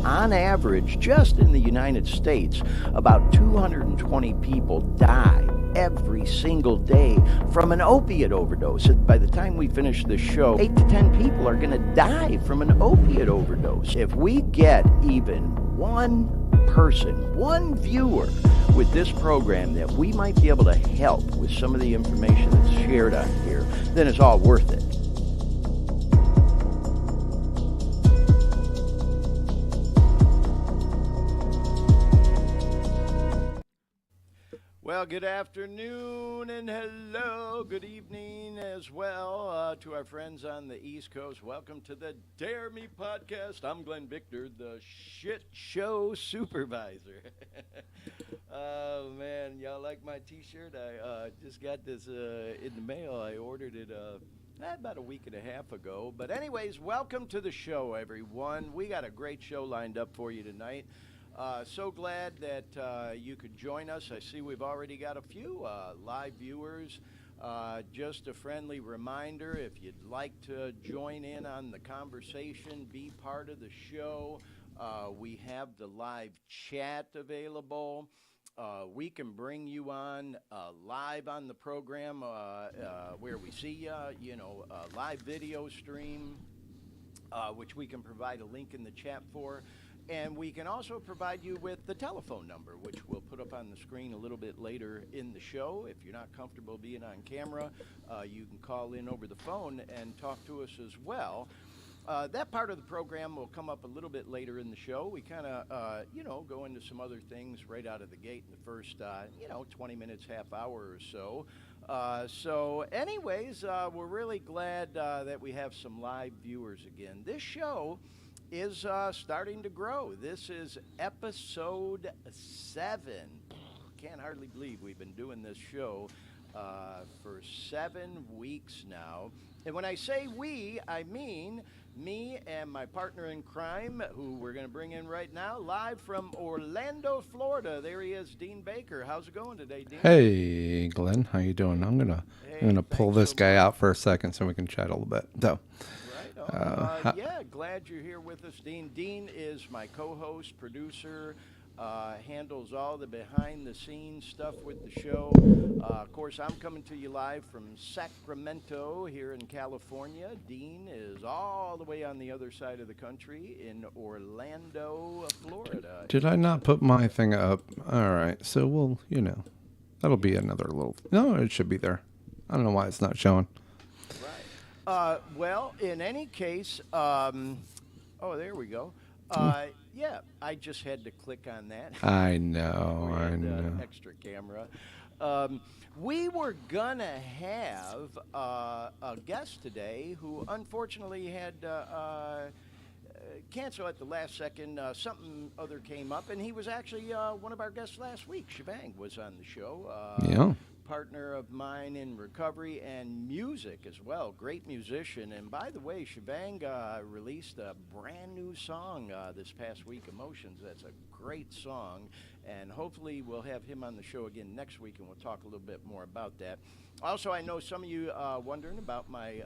on average, just in the United States, about 220 people die every single day from an opiate overdose. And by the time we finish this show, 8 to 10 people are going to die from an opiate overdose. If we get even one person, one viewer with this program that we might be able to help with some of the information that's shared on here, then it's all worth it. Well, good afternoon and hello, good evening as well to our friends on the East Coast. Welcome to the Dare Me podcast. I'm Glenn Victor, the shit show supervisor. Oh, man, y'all like my t-shirt? I just got this in the mail. I ordered it about a week and a half ago. But anyways, welcome to the show, everyone. We got a great show lined up for you tonight. So glad that you could join us. I see we've already got a few live viewers. Just a friendly reminder, if you'd like to join in on the conversation, be part of the show, we have the live chat available. We can bring you on live on the program where we see you, live video stream, which we can provide a link in the chat for. And we can also provide you with the telephone number, which we'll put up on the screen a little bit later in the show. If you're not comfortable being on camera, you can call in over the phone and talk to us as well. That part of the program will come up a little bit later in the show. We kind of, go into some other things right out of the gate in the first, 20 minutes, half hour or so. So anyways, we're really glad that we have some live viewers again. This show is starting to grow. This is episode 7. Can't hardly believe we've been doing this show for 7 weeks now. And when I say we, I mean me and my partner in crime, who we're going to bring in right now, live from Orlando, Florida. There he is, Dean Baker. How's it going today, Dean? Hey, Glenn. How you doing? I'm gonna pull this guy out for a second so we can chat a little bit. So. Yeah, glad you're here with us, Dean. Dean is my co-host, producer, handles all the behind-the-scenes stuff with the show. Of course, I'm coming to you live from Sacramento here in California. Dean is all the way on the other side of the country in Orlando, Florida. Did I not put my thing up? All right, so we'll, that'll be another little... No, it should be there. I don't know why it's not showing. Well, in any case, there we go. Yeah, I just had to click on that. I know. Extra camera. We were gonna have a guest today who unfortunately had cancel at the last second. Something other came up, and he was actually one of our guests last week. Shebang was on the show. Yeah. Partner of mine in recovery and music as well. Great musician. And by the way, Shebang released a brand new song this past week, Emotions. That's a great song. And hopefully we'll have him on the show again next week, and we'll talk a little bit more about that. Also, I know some of you wondering about my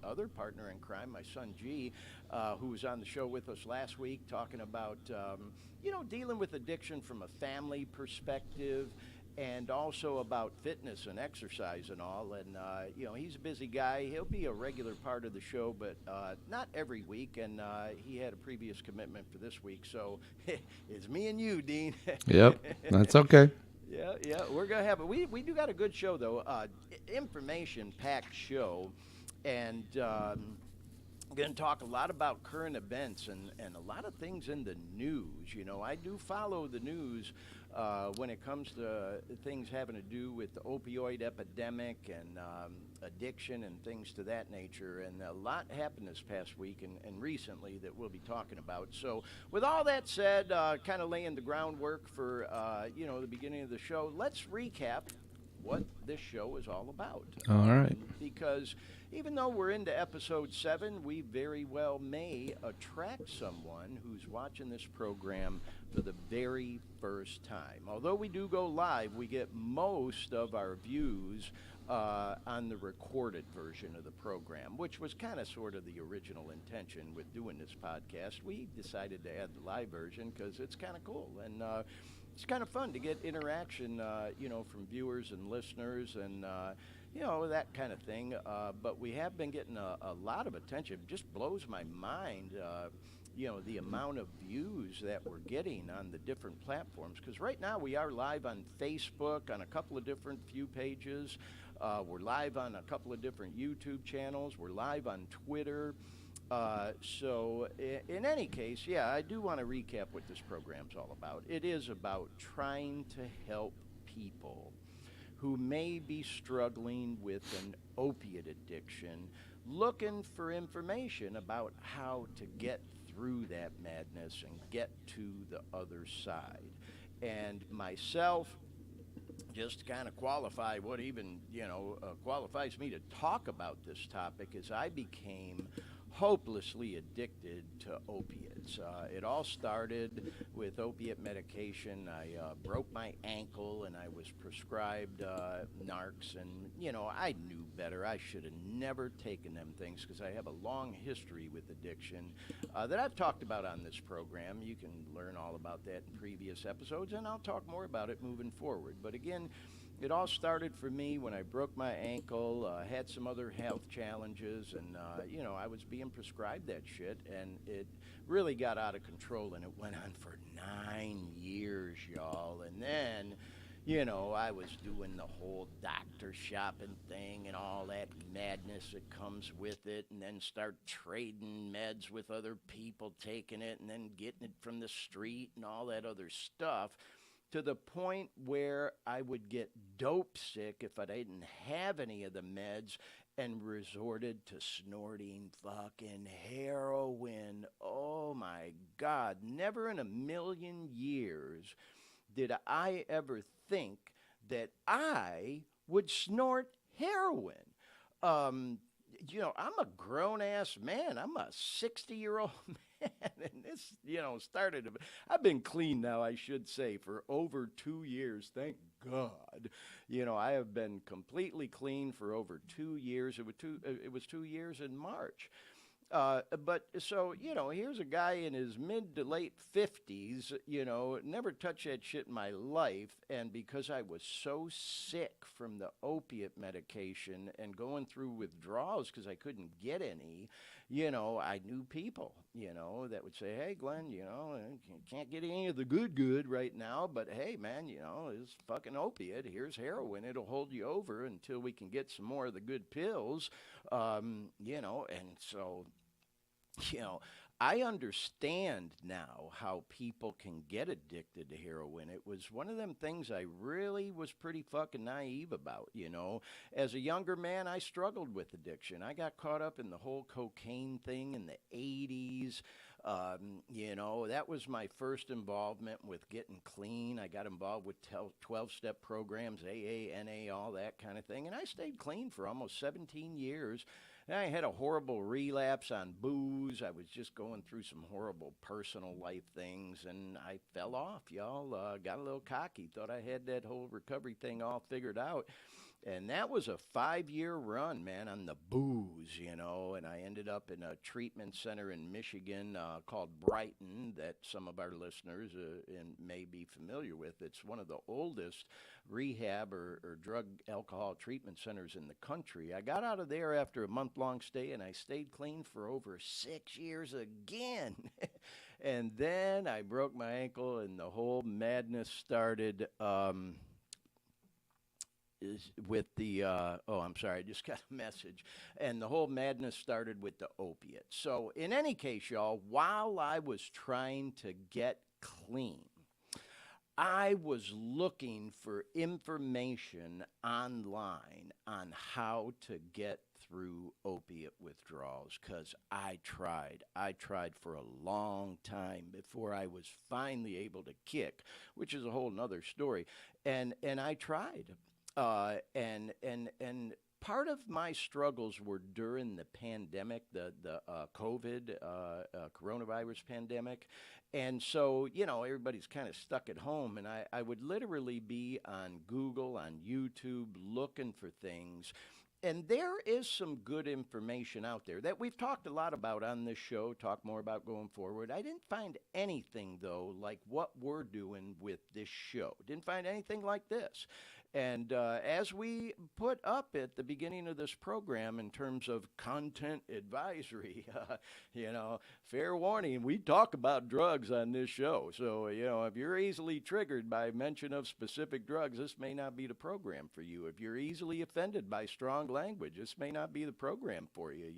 other partner in crime, my son G, who was on the show with us last week talking about, dealing with addiction from a family perspective, and also about fitness and exercise and all. And, he's a busy guy. He'll be a regular part of the show, but not every week. And he had a previous commitment for this week. So it's me and you, Dean. Yep, that's okay. Yeah, we're going to have it. We do got a good show, though. Information-packed show. And we're going to talk a lot about current events and a lot of things in the news. I do follow the news when it comes to things having to do with the opioid epidemic and addiction and things to that nature. And a lot happened this past week and recently that we'll be talking about. So with all that said, kind of laying the groundwork for, the beginning of the show, let's recap what this show is all about. All right. Because even though we're into episode 7, we very well may attract someone who's watching this program for the very first time. Although we do go live, we get most of our views on the recorded version of the program, which was kind of sort of the original intention with doing this podcast. We decided to add the live version because it's kind of cool and it's kind of fun to get interaction, from viewers and listeners and, that kind of thing. But we have been getting a lot of attention. It just blows my mind. The amount of views that we're getting on the different platforms. Because right now we are live on Facebook on a couple of different view pages. We're live on a couple of different YouTube channels. We're live on Twitter. So in any case, yeah, I do want to recap what this program's all about. It is about trying to help people who may be struggling with an opiate addiction, looking for information about how to get through that madness and get to the other side. And myself, just to kind of qualify what even, qualifies me to talk about this topic, is I became hopelessly addicted to opiates. It all started with opiate medication. I broke my ankle and I was prescribed narcs, and I knew better. I should have never taken them things because I have a long history with addiction that I've talked about on this program. You can learn all about that in previous episodes, and I'll talk more about it moving forward. But again, it all started for me when I broke my ankle, had some other health challenges, and, I was being prescribed that shit, and it really got out of control, and it went on for 9 years, y'all. And then, I was doing the whole doctor shopping thing and all that madness that comes with it, and then start trading meds with other people taking it, and then getting it from the street and all that other stuff, to the point where I would get dope sick if I didn't have any of the meds and resorted to snorting fucking heroin. Oh my God, never in a million years did I ever think that I would snort heroin. I'm a grown-ass man. I'm a 60-year-old man. And this, started, I've been clean now, I should say, for over 2 years. Thank God. I have been completely clean for over 2 years. It was 2 years in March. But so, here's a guy in his mid to late 50s, never touched that shit in my life. And because I was so sick from the opiate medication and going through withdrawals because I couldn't get any, I knew people, that would say, hey, Glenn, can't get any of the good right now. But hey, man, it's fucking opiate. Here's heroin. It'll hold you over until we can get some more of the good pills, and so. I understand now how people can get addicted to heroin. It was one of them things I really was pretty fucking naive about, As a younger man, I struggled with addiction. I got caught up in the whole cocaine thing in the 80s. That was my first involvement with getting clean. I got involved with 12-step programs, AA, NA, all that kind of thing. And I stayed clean for almost 17 years. And I had a horrible relapse on booze. I was just going through some horrible personal life things, and I fell off, y'all. Got a little cocky, thought I had that whole recovery thing all figured out. And that was a 5-year run, man, on the booze, and I ended up in a treatment center in Michigan called Brighton that some of our listeners may be familiar with. It's one of the oldest rehab or drug alcohol treatment centers in the country. I got out of there after a month-long stay, and I stayed clean for over 6 years again. And then I broke my ankle, and the whole madness started. With the, I'm sorry, I just got a message. And the whole madness started with the opiates. So in any case, y'all, while I was trying to get clean, I was looking for information online on how to get through opiate withdrawals because I tried. I tried for a long time before I was finally able to kick, which is a whole nother story. And I tried. And part of my struggles were during the pandemic, the COVID, coronavirus pandemic. And so, everybody's kind of stuck at home. And I would literally be on Google, on YouTube, looking for things. And there is some good information out there that we've talked a lot about on this show, talk more about going forward. I didn't find anything, though, like what we're doing with this show. Didn't find anything like this. And as we put up at the beginning of this program in terms of content advisory, fair warning, we talk about drugs on this show. So, if you're easily triggered by mention of specific drugs, this may not be the program for you. If you're easily offended by strong language, this may not be the program for you,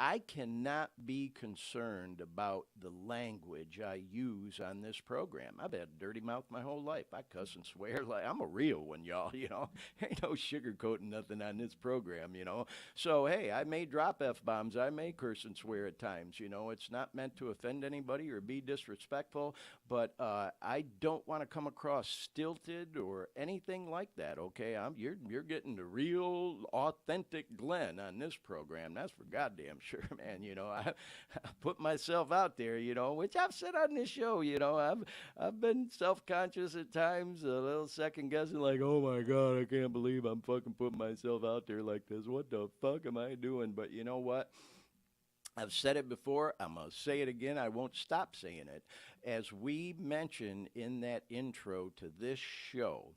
I cannot be concerned about the language I use on this program. I've had a dirty mouth my whole life. I cuss and swear like I'm a real one, y'all, Ain't no sugarcoating nothing on this program, So, hey, I may drop F-bombs. I may curse and swear at times, It's not meant to offend anybody or be disrespectful, but I don't want to come across stilted or anything like that, okay? You're getting the real, authentic Glenn on this program. That's for goddamn sure, man. I put myself out there, which I've said on this show. I've been self-conscious at times, a little second guessing, like, oh my God, I can't believe I'm fucking putting myself out there like this. What the fuck am I doing? But you know what? I've said it before. I'm going to say it again. I won't stop saying it. As we mentioned in that intro to this show,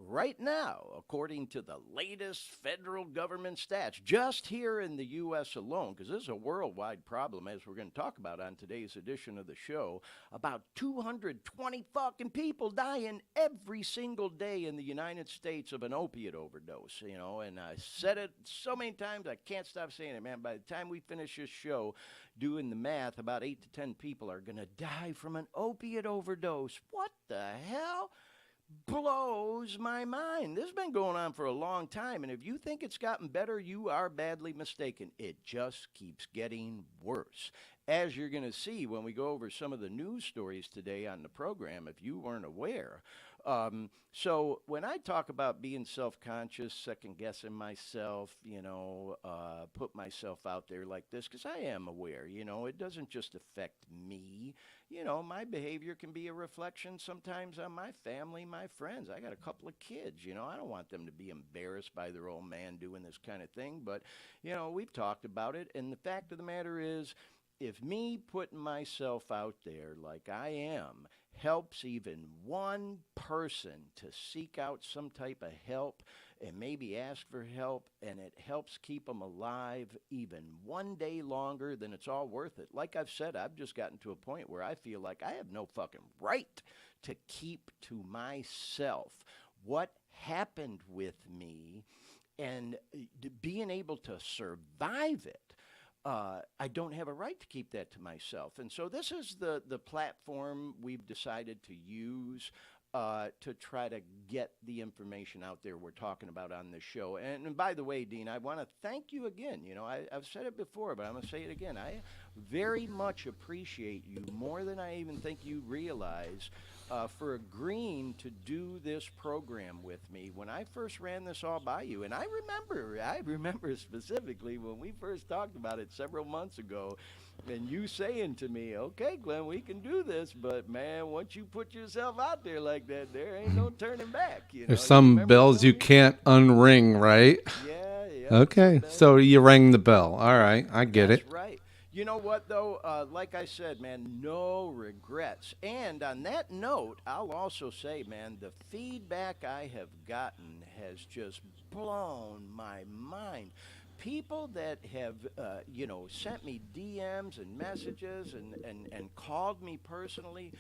right now, according to the latest federal government stats, just here in the U.S. alone, because this is a worldwide problem, as we're going to talk about on today's edition of the show, about 220 fucking people dying every single day in the United States of an opiate overdose, and I said it so many times, I can't stop saying it, man. By the time we finish this show, doing the math, about 8 to 10 people are going to die from an opiate overdose. What the hell? Blows my mind. This has been going on for a long time, and if you think it's gotten better, you are badly mistaken. It just keeps getting worse. As you're going to see when we go over some of the news stories today on the program, if you weren't aware. So when I talk about being self-conscious, second-guessing myself, put myself out there like this, because I am aware, it doesn't just affect me. My behavior can be a reflection sometimes on my family, my friends. I got a couple of kids, I don't want them to be embarrassed by their old man doing this kind of thing. But, we've talked about it. And the fact of the matter is, if me putting myself out there like I am helps even one person to seek out some type of help and maybe ask for help, and it helps keep them alive even one day longer, then it's all worth it. Like I've said, I've just gotten to a point where I feel like I have no fucking right to keep to myself what happened with me, and being able to survive it. I don't have a right to keep that to myself. And so this is the platform we've decided to use to try to get the information out there we're talking about on this show. And by the way, Dean, I want to thank you again. I've said it before, but I'm going to say it again. I very much appreciate you, more than I even think you realize, for agreeing to do this program with me when I first ran this all by you. And I remember specifically when we first talked about it several months ago, and you saying to me, okay, Glenn, we can do this, but man, once you put yourself out there like that, there ain't no turning back. There's some bells you can't unring, right? Yeah. Okay, so you rang the bell. All right, I get it. That's right. You know what, though? Like I said, man, no regrets. And on that note, I'll also say, man, the feedback I have gotten has just blown my mind. People that have, sent me DMs and messages and called me personally,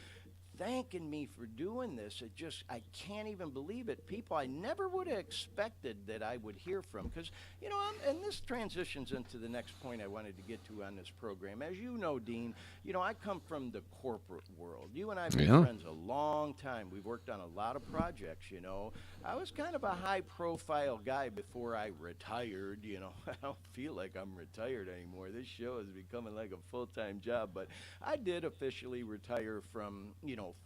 thanking me for doing this. I can't even believe it. People I never would have expected that I would hear from. Because, and this transitions into the next point I wanted to get to on this program. As you know, Dean, I come from the corporate world. You and I have been friends a long time. We've worked on a lot of projects, I was kind of a high-profile guy before I retired, I don't feel like I'm retired anymore. This show is becoming like a full-time job. But I did officially retire from,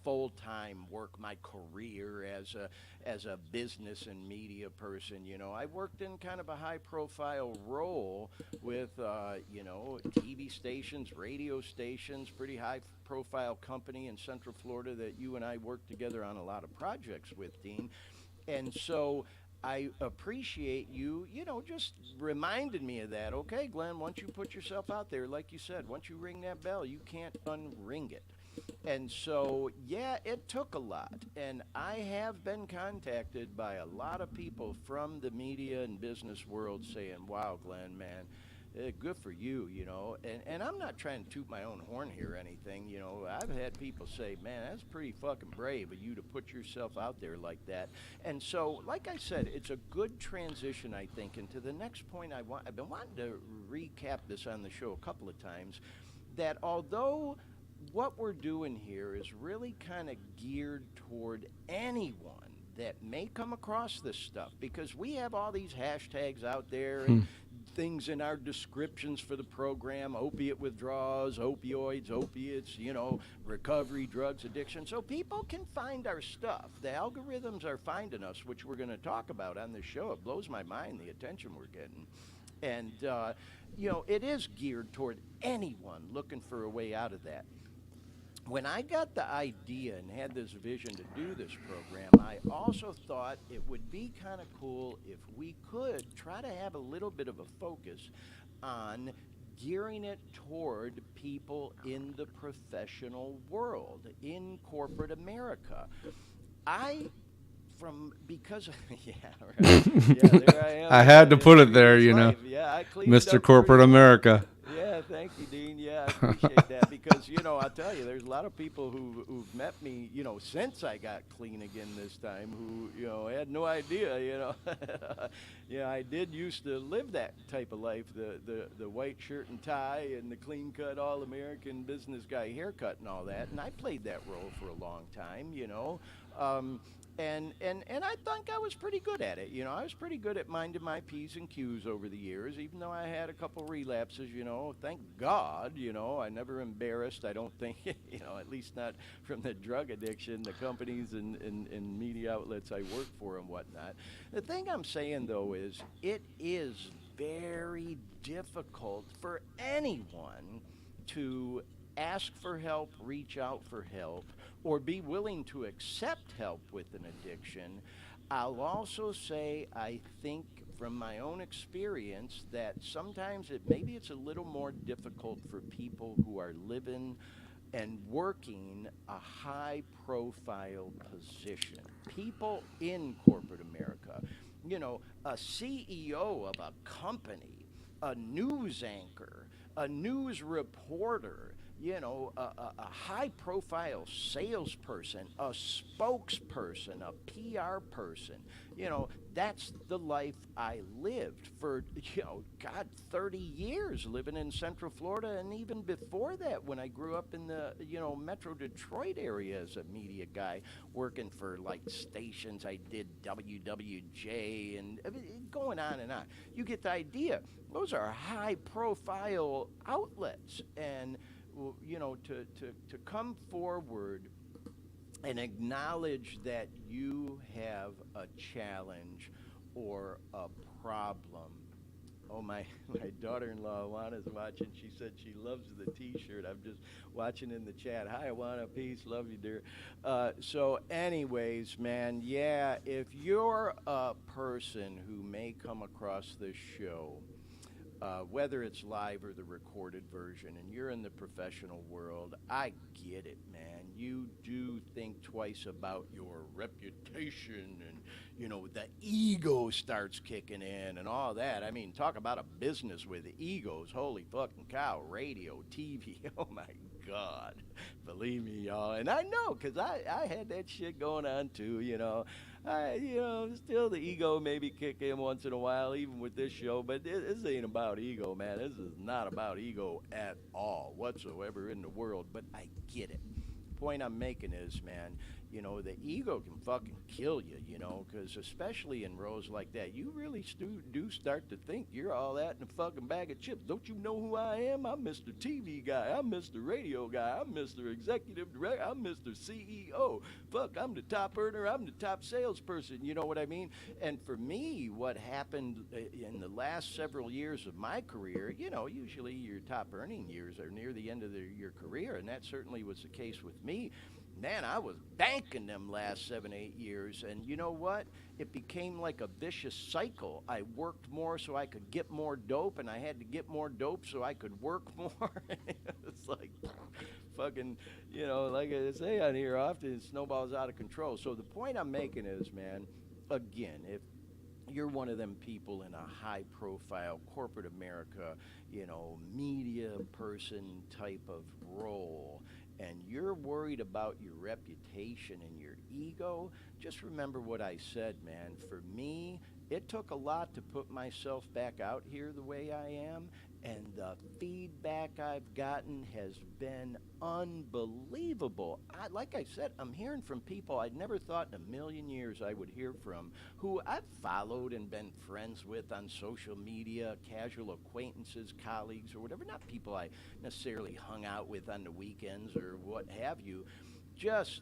full-time work, my career as a business and media person. I worked in kind of a high-profile role with TV stations, radio stations, pretty high-profile company in Central Florida that you and I worked together on a lot of projects with, Dean. And so I appreciate you, just reminded me of that. Okay, Glenn, once you put yourself out there, like you said, once you ring that bell, you can't unring it. And so, yeah, it took a lot. And I have been contacted by a lot of people from the media and business world saying, wow, Glenn, man, good for you, and I'm not trying to toot my own horn here or anything. I've had people say, man, that's pretty fucking brave of you to put yourself out there like that. And so, like I said, it's a good transition, I think, into the next point I've been wanting to recap this on the show a couple of times, that although what we're doing here is really kind of geared toward anyone that may come across this stuff, because we have all these hashtags out there and things in our descriptions for the program: opiate withdrawals, opioids, opiates, recovery, drugs, addiction. So people can find our stuff. The algorithms are finding us, which we're going to talk about on this show. It blows my mind, the attention we're getting. And, it is geared toward anyone looking for a way out of that. When I got the idea and had this vision to do this program, I also thought it would be kind of cool if we could try to have a little bit of a focus on gearing it toward people in the professional world, in corporate America. Because yeah, right. Yeah, there I am. I had to put it there, Yeah, I cleaned Mr. up Corporate America. Yeah, thank you, Dean. Yeah, I appreciate that, because I'll tell you, there's a lot of people who've met me, since I got clean again this time, who had no idea. I did used to live that type of life, the white shirt and tie and the clean cut all American business guy haircut and all that, and I played that role for a long time. And I think I was pretty good at it. I was pretty good at minding my P's and Q's over the years, even though I had a couple relapses, thank God, I never embarrassed, I don't think, at least not from the drug addiction, the companies and media outlets I work for and whatnot. The thing I'm saying, though, is it is very difficult for anyone to ask for help, reach out for help, or be willing to accept help with an addiction. I'll also say, I think from my own experience, that sometimes maybe it's a little more difficult for people who are living and working a high-profile position. People in corporate America, a CEO of a company, a news anchor, a news reporter, a high-profile salesperson, a spokesperson, a PR person. That's the life I lived for, 30 years living in Central Florida, and even before that when I grew up in the, Metro Detroit area as a media guy, working for, stations. I did WWJ and going on and on. You get the idea. Those are high-profile outlets, and to come forward and acknowledge that you have a challenge or a problem. Oh, my daughter-in-law, Alana's watching. She said she loves the T-shirt. I'm just watching in the chat. Hi, Alana. Peace. Love you, dear. So anyways, man, yeah, if you're a person who may come across this show, whether it's live or the recorded version, and you're in the professional world, I get it, man. You do think twice about your reputation, and, the ego starts kicking in and all that. I mean, talk about a business with egos. Holy fucking cow. Radio, TV. Oh, my God. Believe me, y'all. And I know, because I had that shit going on, too, still the ego maybe kick in once in a while, even with this show, but this ain't about ego, man. This is not about ego at all, whatsoever in the world, but I get it. The point I'm making is, man, You know, the ego can fucking kill you, you know, because especially in roles like that, you really do start to think you're all that in a fucking bag of chips. Don't you know who I am? I'm Mr. TV guy. I'm Mr. Radio guy. I'm Mr. Executive Director. I'm Mr. CEO. Fuck, I'm the top earner. I'm the top salesperson. You know what I mean? And for me, what happened in the last several years of my career, you know, usually your top earning years are near the end of your career, and that certainly was the case with me. Man, I was banking them last 7, 8 years, and you know what? It became like a vicious cycle. I worked more so I could get more dope, and I had to get more dope so I could work more. It's like fucking, you know, like I say on here often, it snowballs out of control. So the point I'm making is, man, again, if you're one of them people in a high-profile corporate America, you know, media person type of role, and you're worried about your reputation and your ego, just remember what I said, man. For me, it took a lot to put myself back out here the way I am, and the feedback I've gotten has been unbelievable. Like I said, I'm hearing from people I'd never thought in a million years I would hear from, who I've followed and been friends with on social media, casual acquaintances, colleagues, or whatever, not people I necessarily hung out with on the weekends or what have you. Just,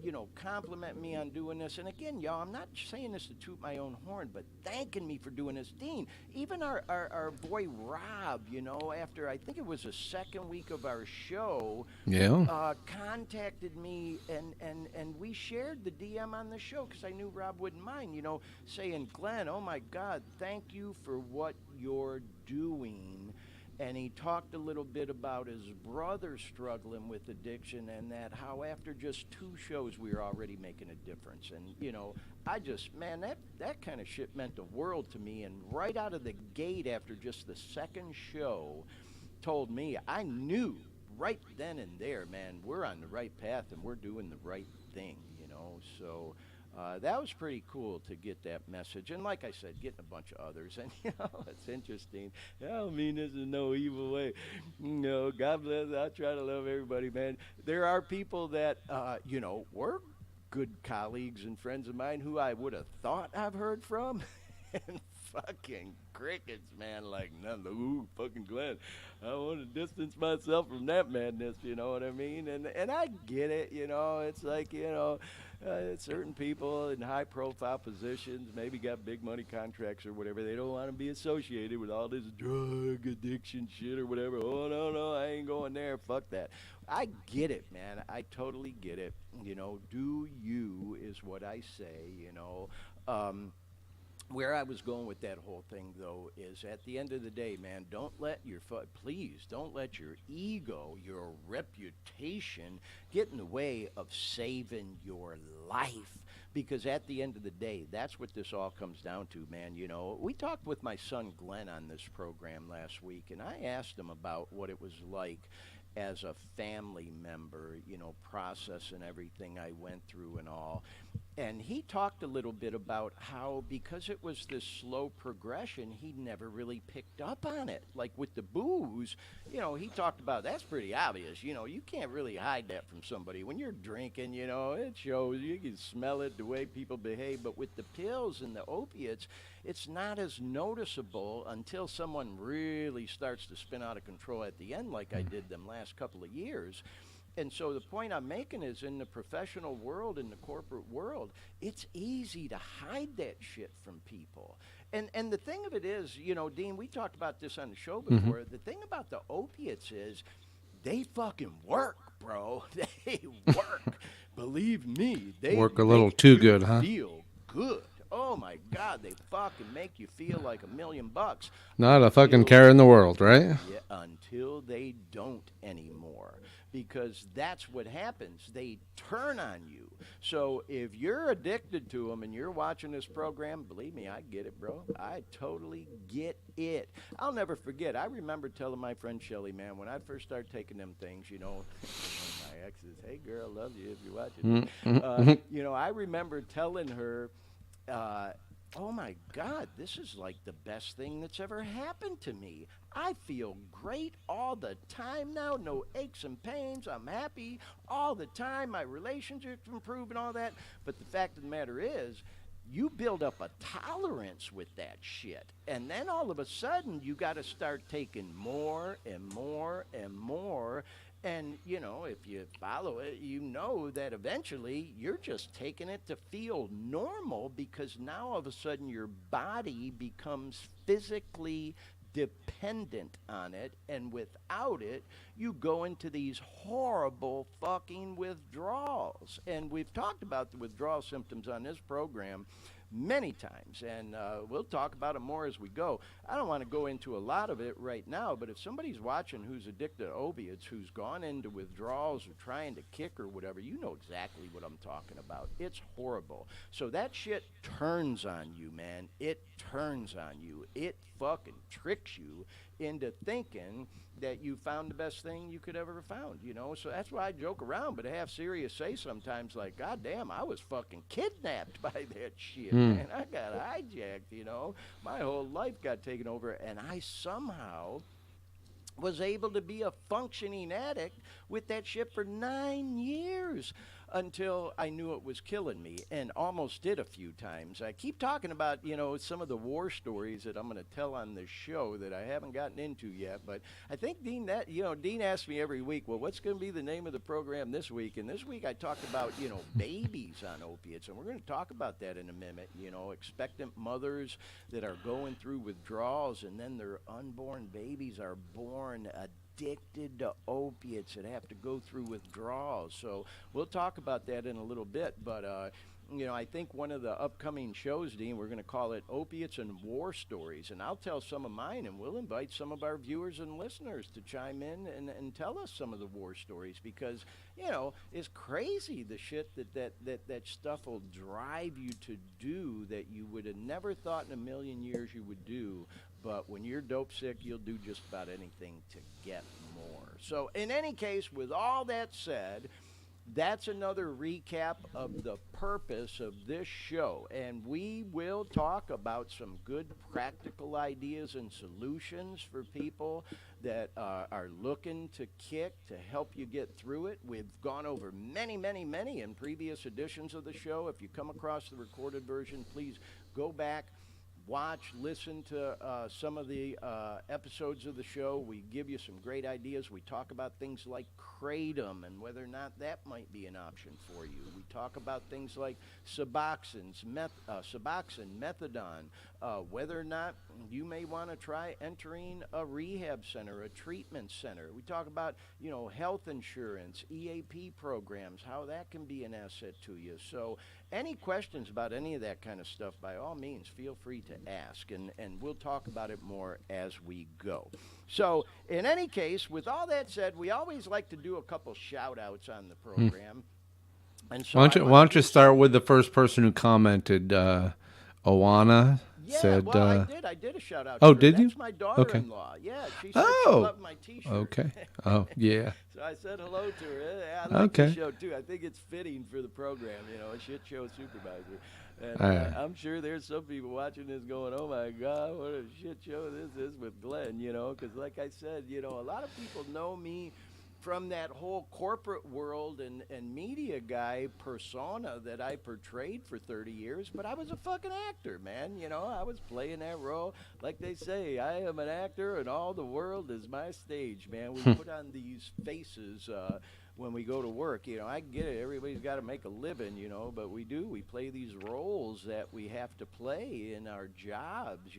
you know, compliment me on doing this. And again, y'all, I'm not saying this to toot my own horn, but thanking me for doing this. Dean, even our boy Rob, you know, after I think it was the second week of our show, contacted me and we shared the DM on the show because I knew Rob wouldn't mind, you know, saying, Glenn, oh my God, thank you for what you're doing. And he talked a little bit about his brother struggling with addiction and that how after just 2 shows we were already making a difference. And, you know, I just, man, that kind of shit meant the world to me. And right out of the gate after just the second show told me, I knew right then and there, man, we're on the right path and we're doing the right thing, you know. So that was pretty cool to get that message. And like I said, getting a bunch of others. And, you know, it's interesting. I don't mean this in no evil way. You know, God bless. I try to love everybody, man. There are people that, you know, were good colleagues and friends of mine who I would have thought I've heard from. And fucking crickets, man, like none. Ooh, fucking Glenn. I want to distance myself from that madness, you know what I mean? And I get it, you know. It's like, you know, certain people in high-profile positions maybe got big money contracts or whatever. They don't want to be associated with all this drug addiction shit or whatever. Oh, no, I ain't going there. Fuck that. I get it, man. I totally get it. You know, do you is what I say, you know. Where I was going with that whole thing, though, is at the end of the day, man, please don't let your ego, your reputation get in the way of saving your life. Because at the end of the day, that's what this all comes down to, man. You know, we talked with my son Glenn on this program last week, and I asked him about what it was like as a family member, you know, processing everything I went through and all. And he talked a little bit about how, because it was this slow progression, he never really picked up on it. Like with the booze, you know, he talked about that's pretty obvious. You know, you can't really hide that from somebody. When you're drinking, you know, it shows. You can smell it, the way people behave. But with the pills and the opiates, it's not as noticeable until someone really starts to spin out of control at the end, like I did them last couple of years. And so the point I'm making is in the professional world, in the corporate world, it's easy to hide that shit from people. And the thing of it is, you know, Dean, we talked about this on the show before. The thing about the opiates is they fucking work, bro. They work. Believe me. They work a little too good, huh? Feel good. Oh, my God, they fucking make you feel like $1 million. Not a fucking care in the world, right? Yeah, until they don't anymore. Because that's what happens. They turn on you. So if you're addicted to them and you're watching this program, believe me, I get it, bro. I totally get it. I'll never forget. I remember telling my friend Shelly, man, when I first started taking them things, you know, my exes, hey, girl, I love you if you're watching. You know, I remember telling her, oh my God, this is like the best thing that's ever happened to me. I feel great all the time now, no aches and pains. I'm happy all the time. My relationships improve and all that. But the fact of the matter is, you build up a tolerance with that shit. And then all of a sudden, you got to start taking more and more and more. And, if you follow it, you know that eventually you're just taking it to feel normal because now all of a sudden your body becomes physically dependent on it. And without it, you go into these horrible fucking withdrawals. And we've talked about the withdrawal symptoms on this program many times, and we'll talk about it more as we go. I don't want to go into a lot of it right now, but if somebody's watching who's addicted to opiates, who's gone into withdrawals or trying to kick or whatever, you know exactly what I'm talking about. It's horrible. So that shit turns on you, man. It turns on you. It fucking tricks you into thinking that you found the best thing you could ever found, So that's why I joke around, but half serious say sometimes like, God damn, I was fucking kidnapped by that shit, man. I got hijacked, My whole life got taken over, and I somehow was able to be a functioning addict with that shit for 9 years until I knew it was killing me, and almost did a few times. I keep talking about, some of the war stories that I'm going to tell on this show that I haven't gotten into yet, but I think Dean asks me every week, well, what's going to be the name of the program this week? And this week I talked about, babies on opiates, and we're going to talk about that in a minute, expectant mothers that are going through withdrawals, and then their unborn babies are born addicted to opiates that have to go through withdrawals. So we'll talk about that in a little bit. But, I think one of the upcoming shows, Dean, we're going to call it Opiates and War Stories. And I'll tell some of mine, and we'll invite some of our viewers and listeners to chime in and tell us some of the war stories because, it's crazy the shit that stuff will drive you to do that you would have never thought in a million years you would do. But when you're dope sick, you'll do just about anything to get more. So in any case, with all that said, that's another recap of the purpose of this show. And we will talk about some good practical ideas and solutions for people that are looking to kick to help you get through it. We've gone over many, many, many in previous editions of the show. If you come across the recorded version, please go back, watch, listen to some of the episodes of the show. We give you some great ideas. We talk about things like kratom and whether or not that might be an option for you. We talk about things like Suboxone, methadone, whether or not you may want to try entering a rehab center, a treatment center. We talk about, health insurance, EAP programs, how that can be an asset to you. So any questions about any of that kind of stuff, by all means, feel free to ask, and we'll talk about it more as we go. So in any case, with all that said, we always like to do a couple shout-outs on the program. And so why don't you start with the first person who commented, Owana? Yeah, said, well, I did a shout out. Oh, to her. did you? That's my daughter-in-law. Okay. Yeah, she said she loved my T-shirt. Okay. Oh, yeah. So I said hello to her. I like the show too. I think it's fitting for the program. A shit show supervisor. And I'm sure there's some people watching this going, "Oh my God, what a shit show this is with Glenn." Because like I said, a lot of people know me from that whole corporate world and media guy persona that I portrayed for 30 years, but I was a fucking actor, man. I was playing that role. Like they say, I am an actor and all the world is my stage, man. We put on these faces when we go to work. I get it. Everybody's got to make a living, but we do. We play these roles that we have to play in our jobs,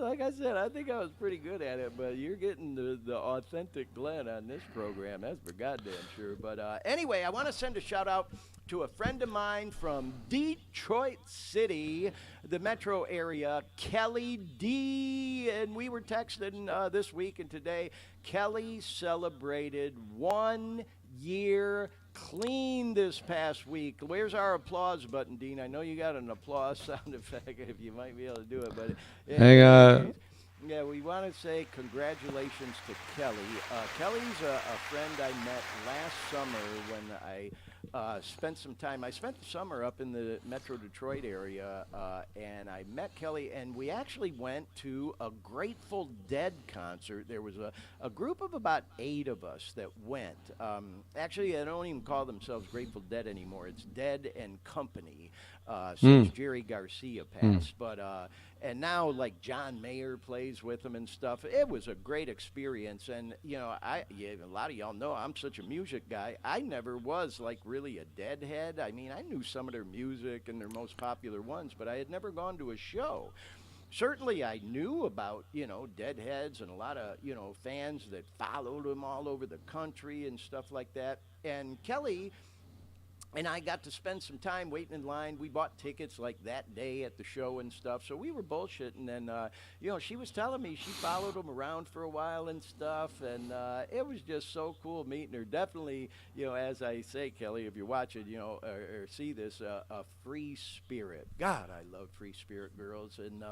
like I said, I think I was pretty good at it, but you're getting the authentic Glenn on this program. That's for goddamn sure. But anyway, I want to send a shout out to a friend of mine from Detroit City, the metro area, Kelly D. And we were texting this week and today. Kelly celebrated 1 year clean this past week. Where's our applause button, Dean? I know you got an applause sound effect if you might be able to do it. But hang on. Yeah, we want to say congratulations to Kelly. Kelly's a friend I met last summer when I spent some time. I spent the summer up in the Metro Detroit area, and I met Kelly, and we actually went to a Grateful Dead concert. There was a group of about 8 of us that went. Actually, they don't even call themselves Grateful Dead anymore. It's Dead and Company, since Jerry Garcia passed. But and now like John Mayer plays with them and stuff. It was a great experience, and a lot of y'all know I'm such a music guy. I never was like really a Deadhead. I mean, I knew some of their music and their most popular ones, but I had never gone to a show. Certainly, I knew about Deadheads and a lot of fans that followed them all over the country and stuff like that. And Kelly and I got to spend some time waiting in line. We bought tickets like that day at the show and stuff. So we were bullshitting. And, she was telling me she followed him around for a while and stuff. And it was just so cool meeting her. Definitely, as I say, Kelly, if you're watching, or see this, a free spirit. God, I love free spirit girls. And,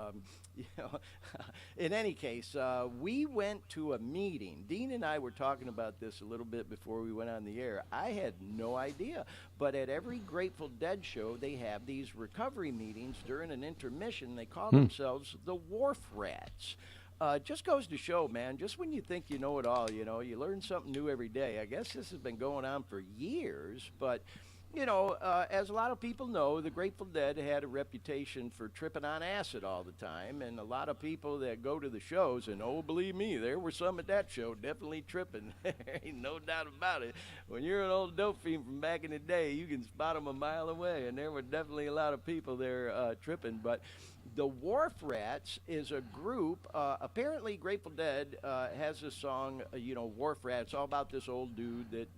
in any case, we went to a meeting. Dean and I were talking about this a little bit before we went on the air. I had no idea. But at every Grateful Dead show, they have these recovery meetings during an intermission. They call themselves the Wharf Rats. Just goes to show, man, just when you think you know it all, you learn something new every day. I guess this has been going on for years, but as a lot of people know, the Grateful Dead had a reputation for tripping on acid all the time, and a lot of people that go to the shows, and believe me, there were some at that show definitely tripping. Ain't no doubt about it. When you're an old dope fiend from back in the day, you can spot them a mile away, and there were definitely a lot of people there tripping. But the Wharf Rats is a group. Apparently, Grateful Dead has a song, Wharf Rats, all about this old dude that,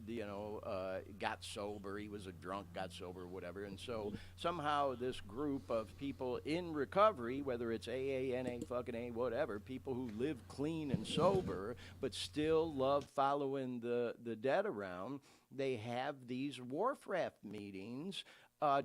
got sober. He was a drunk, got sober, whatever. And so somehow this group of people in recovery, whether it's AA, NA, fucking A, whatever, people who live clean and sober, but still love following the dead around, they have these Wharf Rat meetings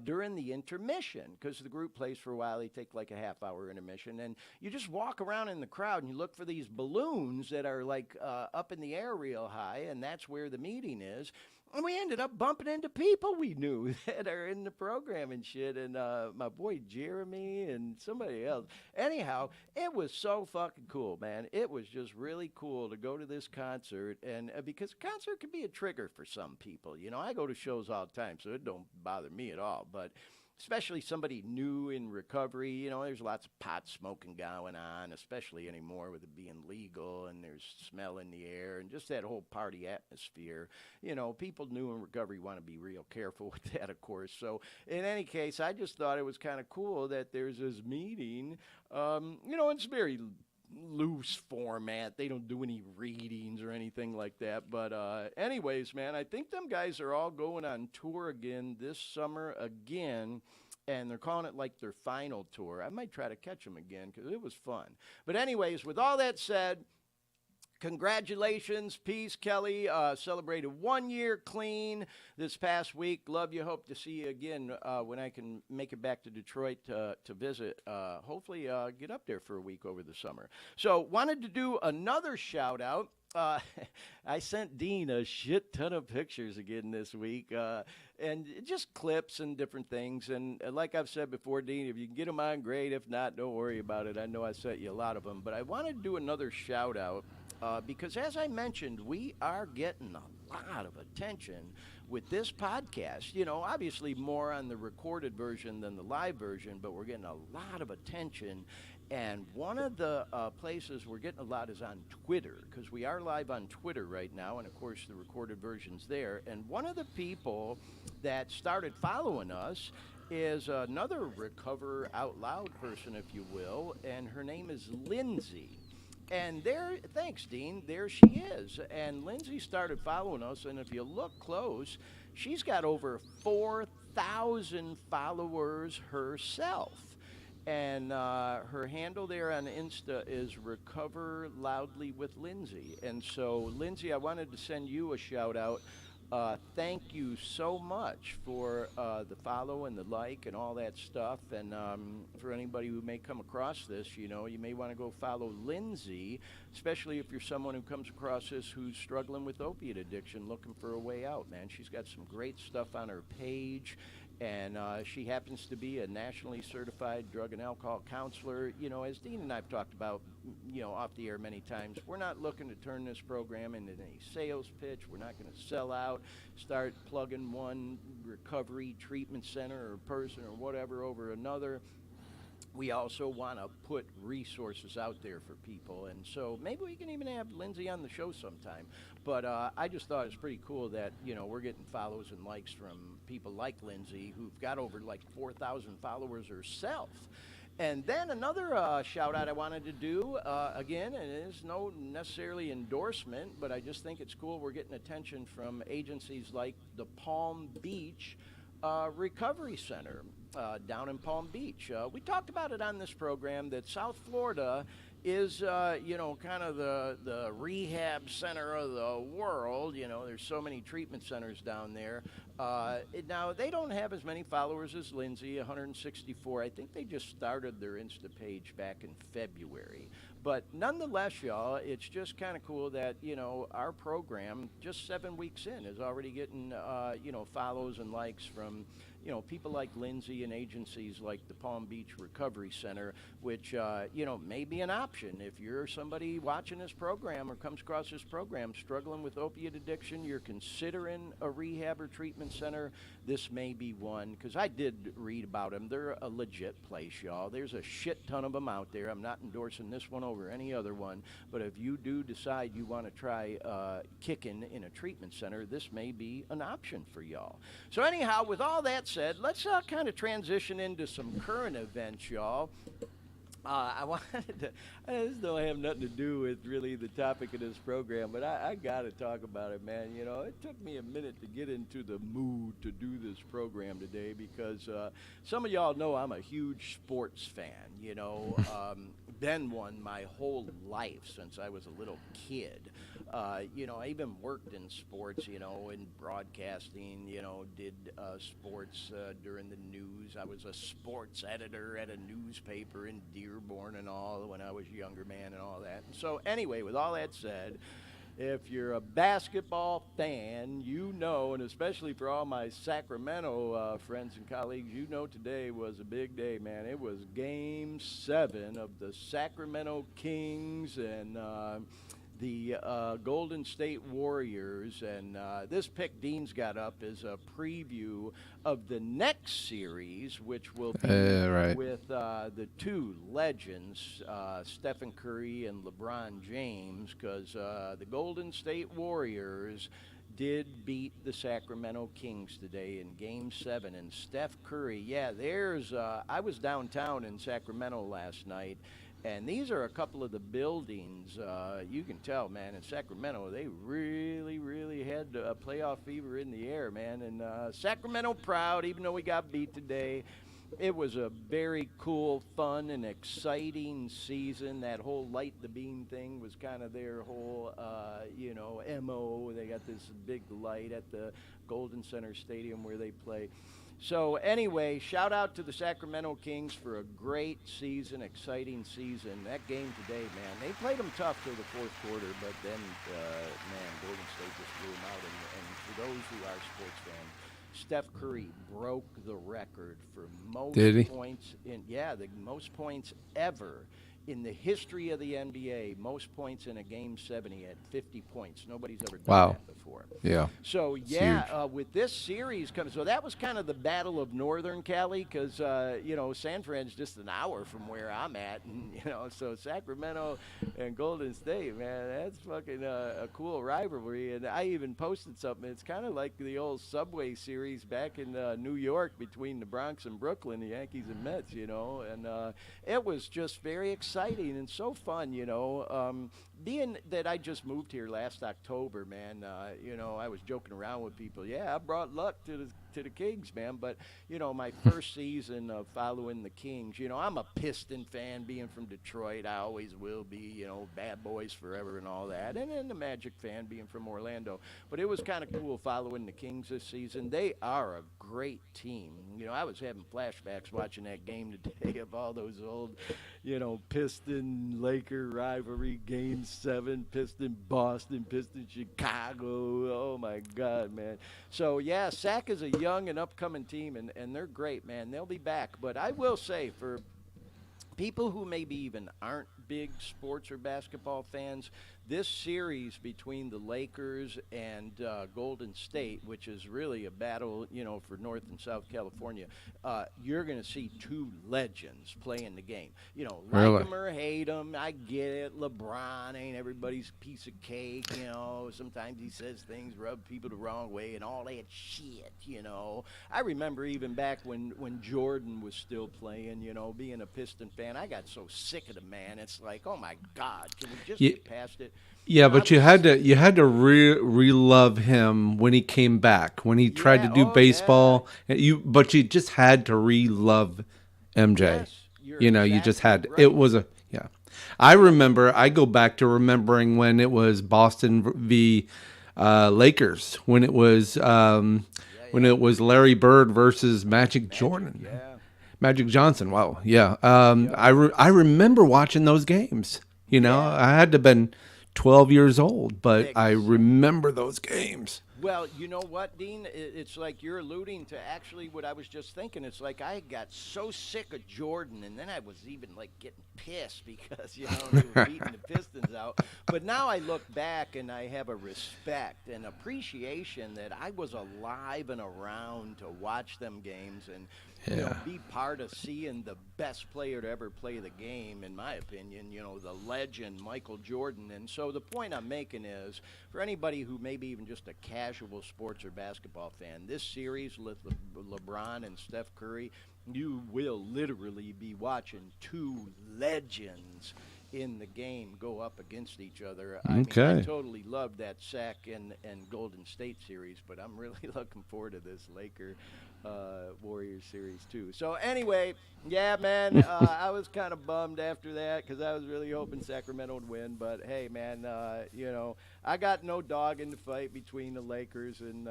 during the intermission, because the group plays for a while. They take like a half-hour intermission, and you just walk around in the crowd and you look for these balloons that are like up in the air real high, and that's where the meeting is. And we ended up bumping into people we knew that are in the program and shit, and my boy Jeremy and somebody else. Anyhow, it was so fucking cool, man. It was just really cool to go to this concert, and because a concert can be a trigger for some people. I go to shows all the time, so it don't bother me at all, but especially somebody new in recovery. There's lots of pot smoking going on, especially anymore with it being legal, and there's smell in the air and just that whole party atmosphere. People new in recovery want to be real careful with that, of course. So in any case, I just thought it was kind of cool that there's this meeting. It's very loose format. They don't do any readings or anything like that. But anyways, man, I think them guys are all going on tour again this summer again, and they're calling it like their final tour. I might try to catch them again because it was fun. But anyways, with all that said, congratulations, peace, Kelly. Celebrated 1 year clean this past week. Love you. Hope to see you again when I can make it back to Detroit to visit. Hopefully get up there for a week over the summer. So wanted to do another shout out. I sent Dean a shit ton of pictures again this week, and just clips and different things. And like I've said before, Dean, if you can get them on, great. If not, don't worry about it. I know I sent you a lot of them. But I wanted to do another shout out. Because as I mentioned, we are getting a lot of attention with this podcast. Obviously more on the recorded version than the live version, but we're getting a lot of attention. And one of the places we're getting a lot is on Twitter, because we are live on Twitter right now, and of course the recorded version's there. And one of the people that started following us is another Recover Out Loud person, if you will, and her name is Lindsay. And thanks, Dean, there she is. And Lindsay started following us, and if you look close, she's got over 4,000 followers herself. And her handle there on Insta is Recover Loudly with Lindsay. And so, Lindsay, I wanted to send you a shout out. Thank you so much for the follow and the like and all that stuff. And for anybody who may come across this, you may want to go follow Lindsay, especially if you're someone who comes across this who's struggling with opiate addiction, looking for a way out, man. She's got some great stuff on her page. And she happens to be a nationally certified drug and alcohol counselor. As Dean and I've talked about, off the air many times, we're not looking to turn this program into any sales pitch. We're not going to sell out, start plugging one recovery treatment center or person or whatever over another. We also want to put resources out there for people. And so maybe we can even have Lindsay on the show sometime. But I just thought it's pretty cool that, we're getting follows and likes from people like Lindsay, who've got over like 4,000 followers herself. And then another shout out I wanted to do, again, and it is no necessarily endorsement, but I just think it's cool we're getting attention from agencies like the Palm Beach Recovery Center down in Palm Beach. We talked about it on this program that South Florida is, kind of the rehab center of the world. There's so many treatment centers down there. Now, they don't have as many followers as Lindsay, 164. I think they just started their Insta page back in February. But nonetheless, y'all, it's just kind of cool that, our program, just 7 weeks in, is already getting, follows and likes from, people like Lindsay and agencies like the Palm Beach Recovery Center, which, may be an option. If you're somebody watching this program or comes across this program struggling with opiate addiction, you're considering a rehab or treatment center, this may be one, because I did read about them. They're a legit place, y'all. There's a shit ton of them out there. I'm not endorsing this one over any other one, but if you do decide you want to try kicking in a treatment center, this may be an option for y'all. So anyhow, with all that said, let's kind of transition into some current events, y'all. I wanted to, this don't have nothing to do with really the topic of this program, but I got to talk about it, man. It took me a minute to get into the mood to do this program today because some of y'all know I'm a huge sports fan, been one my whole life since I was a little kid. I even worked in sports, in broadcasting, did sports during the news. I was a sports editor at a newspaper in Dearborn and all when I was a younger man and all that. And so anyway, with all that said, if you're a basketball fan, and especially for all my Sacramento friends and colleagues, today was a big day, man. It was Game 7 of the Sacramento Kings and the Golden State Warriors, and this pick Dean's got up is a preview of the next series, which will be with the two legends, Stephen Curry and LeBron James, because the Golden State Warriors did beat the Sacramento Kings today in Game 7, and Steph Curry, I was downtown in Sacramento last night, and these are a couple of the buildings. You can tell, man, in Sacramento, they really, really had a playoff fever in the air, man. And Sacramento proud, even though we got beat today. It was a very cool, fun, and exciting season. That whole light the beam thing was kind of their whole, MO. They got this big light at the Golden Center Stadium where they play. So anyway, shout out to the Sacramento Kings for a great season, exciting season. That game today, man, they played them tough till the fourth quarter, but then, Golden State just blew them out. And for those who are sports fans, Steph Curry broke the record for most points the most points ever in the history of the NBA. Most points in a Game 7, he had 50 points. Nobody's ever done that before. Yeah. So, with this series coming, so that was kind of the battle of Northern Cali because, San Fran's just an hour from where I'm at. And, so Sacramento and Golden State, man, that's fucking a cool rivalry. And I even posted something. It's kind of like the old Subway series back in New York between the Bronx and Brooklyn, the Yankees and Mets, And it was just very exciting and so fun, being that I just moved here last October, man, I was joking around with people. Yeah, I brought luck to the to the Kings, man. But, my first season of following the Kings, I'm a Piston fan being from Detroit. I always will be, bad boys forever and all that. And then the Magic fan being from Orlando. But it was kind of cool following the Kings this season. They are a great team. I was having flashbacks watching that game today of all those old, Piston Laker rivalry, Game 7, Piston Boston, Piston Chicago. Oh my God, man. So yeah, SAC is a young and upcoming team, and they're great, man. They'll be back. But I will say, for people who maybe even aren't big sports or basketball fans, this series between the Lakers and Golden State, which is really a battle, for North and South California, you're going to see two legends playing the game. Like Really? them or hate them, I get it. LeBron ain't everybody's piece of cake, Sometimes he says things rub people the wrong way and all that shit, I remember even back when Jordan was still playing, being a Piston fan, I got so sick of the man. It's like, oh my God, can we just get past it? Yeah, but you had to re-love him when he came back, when he tried to do baseball. Yeah. But you just had to re-love MJ. Yes, you just had right. It was yeah. I go back to remembering when it was Boston v Lakers, when it was Larry Bird versus Magic Jordan. Yeah. Magic Johnson. Wow. Yeah. I remember watching those games. I had to have been 12 years old, but I remember those games. Well, you know what, Dean? It's like you're alluding to actually what I was just thinking. It's like I got so sick of Jordan, and then I was even like getting pissed because, they were beating the Pistons out. But now I look back and I have a respect and appreciation that I was alive and around to watch them games and, be part of seeing the best player to ever play the game, in my opinion, the legend, Michael Jordan. And so the point I'm making is, for anybody who maybe even just a casual sports or basketball fan, this series with LeBron and Steph Curry, you will literally be watching two legends in the game go up against each other. I mean, I totally loved that SAC and Golden State series, but I'm really looking forward to this Laker Warriors series too. So anyway, yeah, man, I was kind of bummed after that because I was really hoping Sacramento would win. But hey, man, I got no dog in the fight between the Lakers and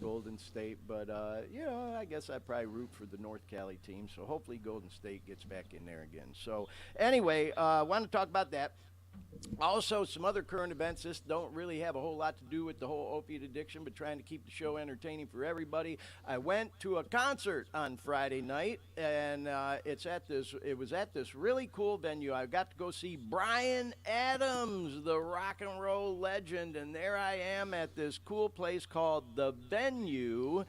Golden State. But I guess I probably root for the North Cali team. So hopefully Golden State gets back in there again. So anyway, I want to talk about that. Also, some other current events. This don't really have a whole lot to do with the whole opiate addiction, but trying to keep the show entertaining for everybody. I went to a concert on Friday night, and it was at this really cool venue. I got to go see Bryan Adams, the rock and roll legend, and there I am at this cool place called The Venue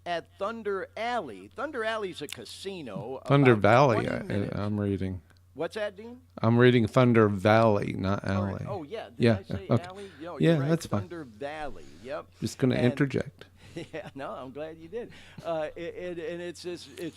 at Thunder Alley. Thunder Alley's a casino. Thunder Valley, I'm reading. What's that, Dean? I'm reading Thunder Valley, not Alley. Right. Oh, yeah. Did I say okay. Alley? Yeah, right. that's fine. Thunder Valley, yep. Just going to interject. Yeah, no, I'm glad you did. And it's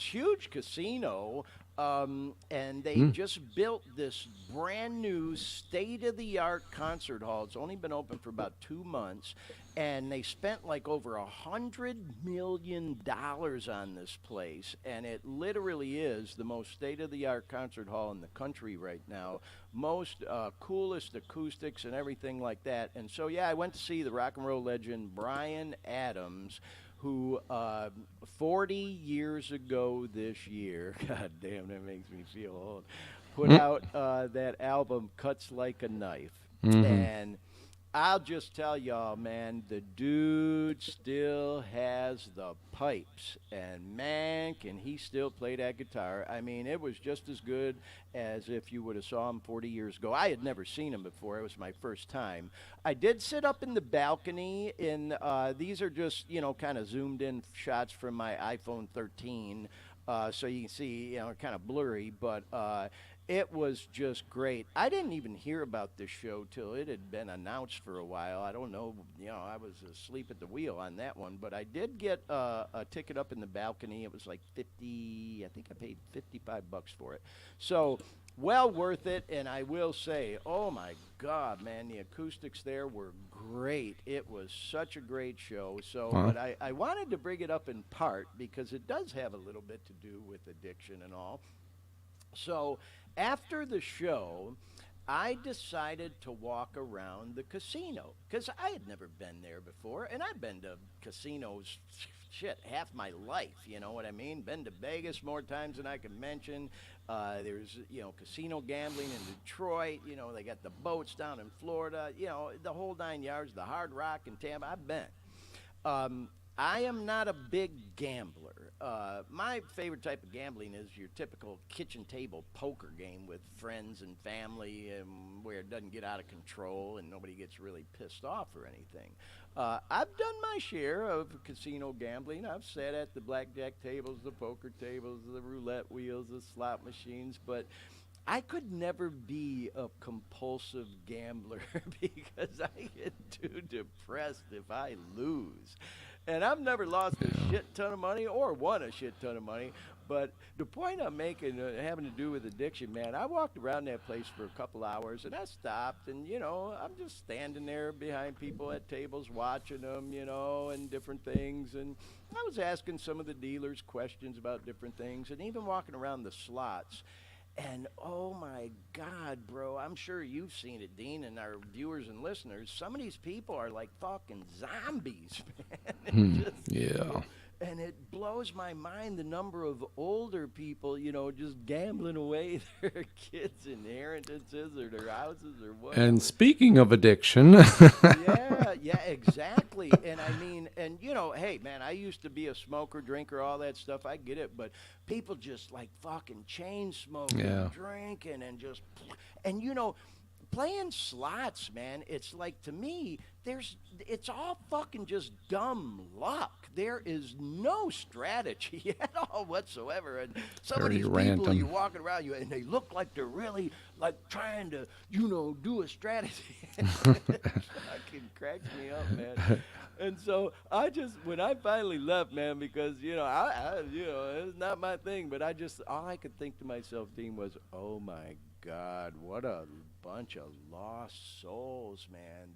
huge casino, and they just built this brand new state-of-the-art concert hall. It's only been open for about 2 months, and they spent like over $100 million on this place, and it literally is the most state-of-the-art concert hall in the country right now. Most coolest acoustics and everything like that. And so, yeah, I went to see the rock and roll legend Bryan Adams, who 40 years ago this year, God damn, that makes me feel old, put out that album Cuts Like a Knife. And I'll just tell y'all, man, the dude still has the pipes. And, man, can he still play that guitar. I mean, it was just as good as if you would have saw him 40 years ago. I had never seen him before. It was my first time. I did sit up in the balcony. These are just, kind of zoomed-in shots from my iPhone 13. So you can see, kind of blurry. But it was just great. I didn't even hear about this show till it had been announced for a while. I don't know, I was asleep at the wheel on that one, but I did get a ticket up in the balcony. It was like I think I paid $55 for it. So Well worth it, and I will say, oh my God, man, the acoustics there were great. It was such a great show. So, Huh? but I wanted to bring it up in part because it does have a little bit to do with addiction and all. So after the show, I decided to walk around the casino because I had never been there before, and I've been to casinos. Shit, half my life, you know what I mean? Been to Vegas more times than I can mention. There's, casino gambling in Detroit. You know, they got the boats down in Florida. You know, the whole 9 yards, the Hard Rock in Tampa. I've been. Um, I am not a big gambler. My favorite type of gambling is your typical kitchen table poker game with friends and family, where it doesn't get out of control and nobody gets really pissed off or anything. I've done my share of casino gambling. I've sat at the blackjack tables, the poker tables, the roulette wheels, the slot machines, but I could never be a compulsive gambler because I get too depressed if I lose. And I've never lost a shit ton of money or won a shit ton of money. But the point I'm making, having to do with addiction, man, I walked around that place for a couple hours and I stopped. And, I'm just standing there behind people at tables watching them, and different things. And I was asking some of the dealers questions about different things and even walking around the slots. And oh my God, bro, I'm sure you've seen it, Dean, and our viewers and listeners. Some of these people are like fucking zombies, man. Yeah. And it blows my mind the number of older people, just gambling away their kids' inheritances or their houses or whatever. And speaking of addiction, Yeah, exactly. And I mean, hey, man, I used to be a smoker, drinker, all that stuff. I get it, but people just like fucking chain smoking, Yeah. drinking, and playing slots, man. It's like to me, it's all fucking just dumb luck. There is no strategy at all whatsoever. And some of Very these people random. you're walking around you and they look like they're really like trying to, do a strategy. It fucking cracks me up, man. And so when I finally left, man, because it's not my thing, but all I could think to myself, Dean, was, oh my God, what a bunch of lost souls, man.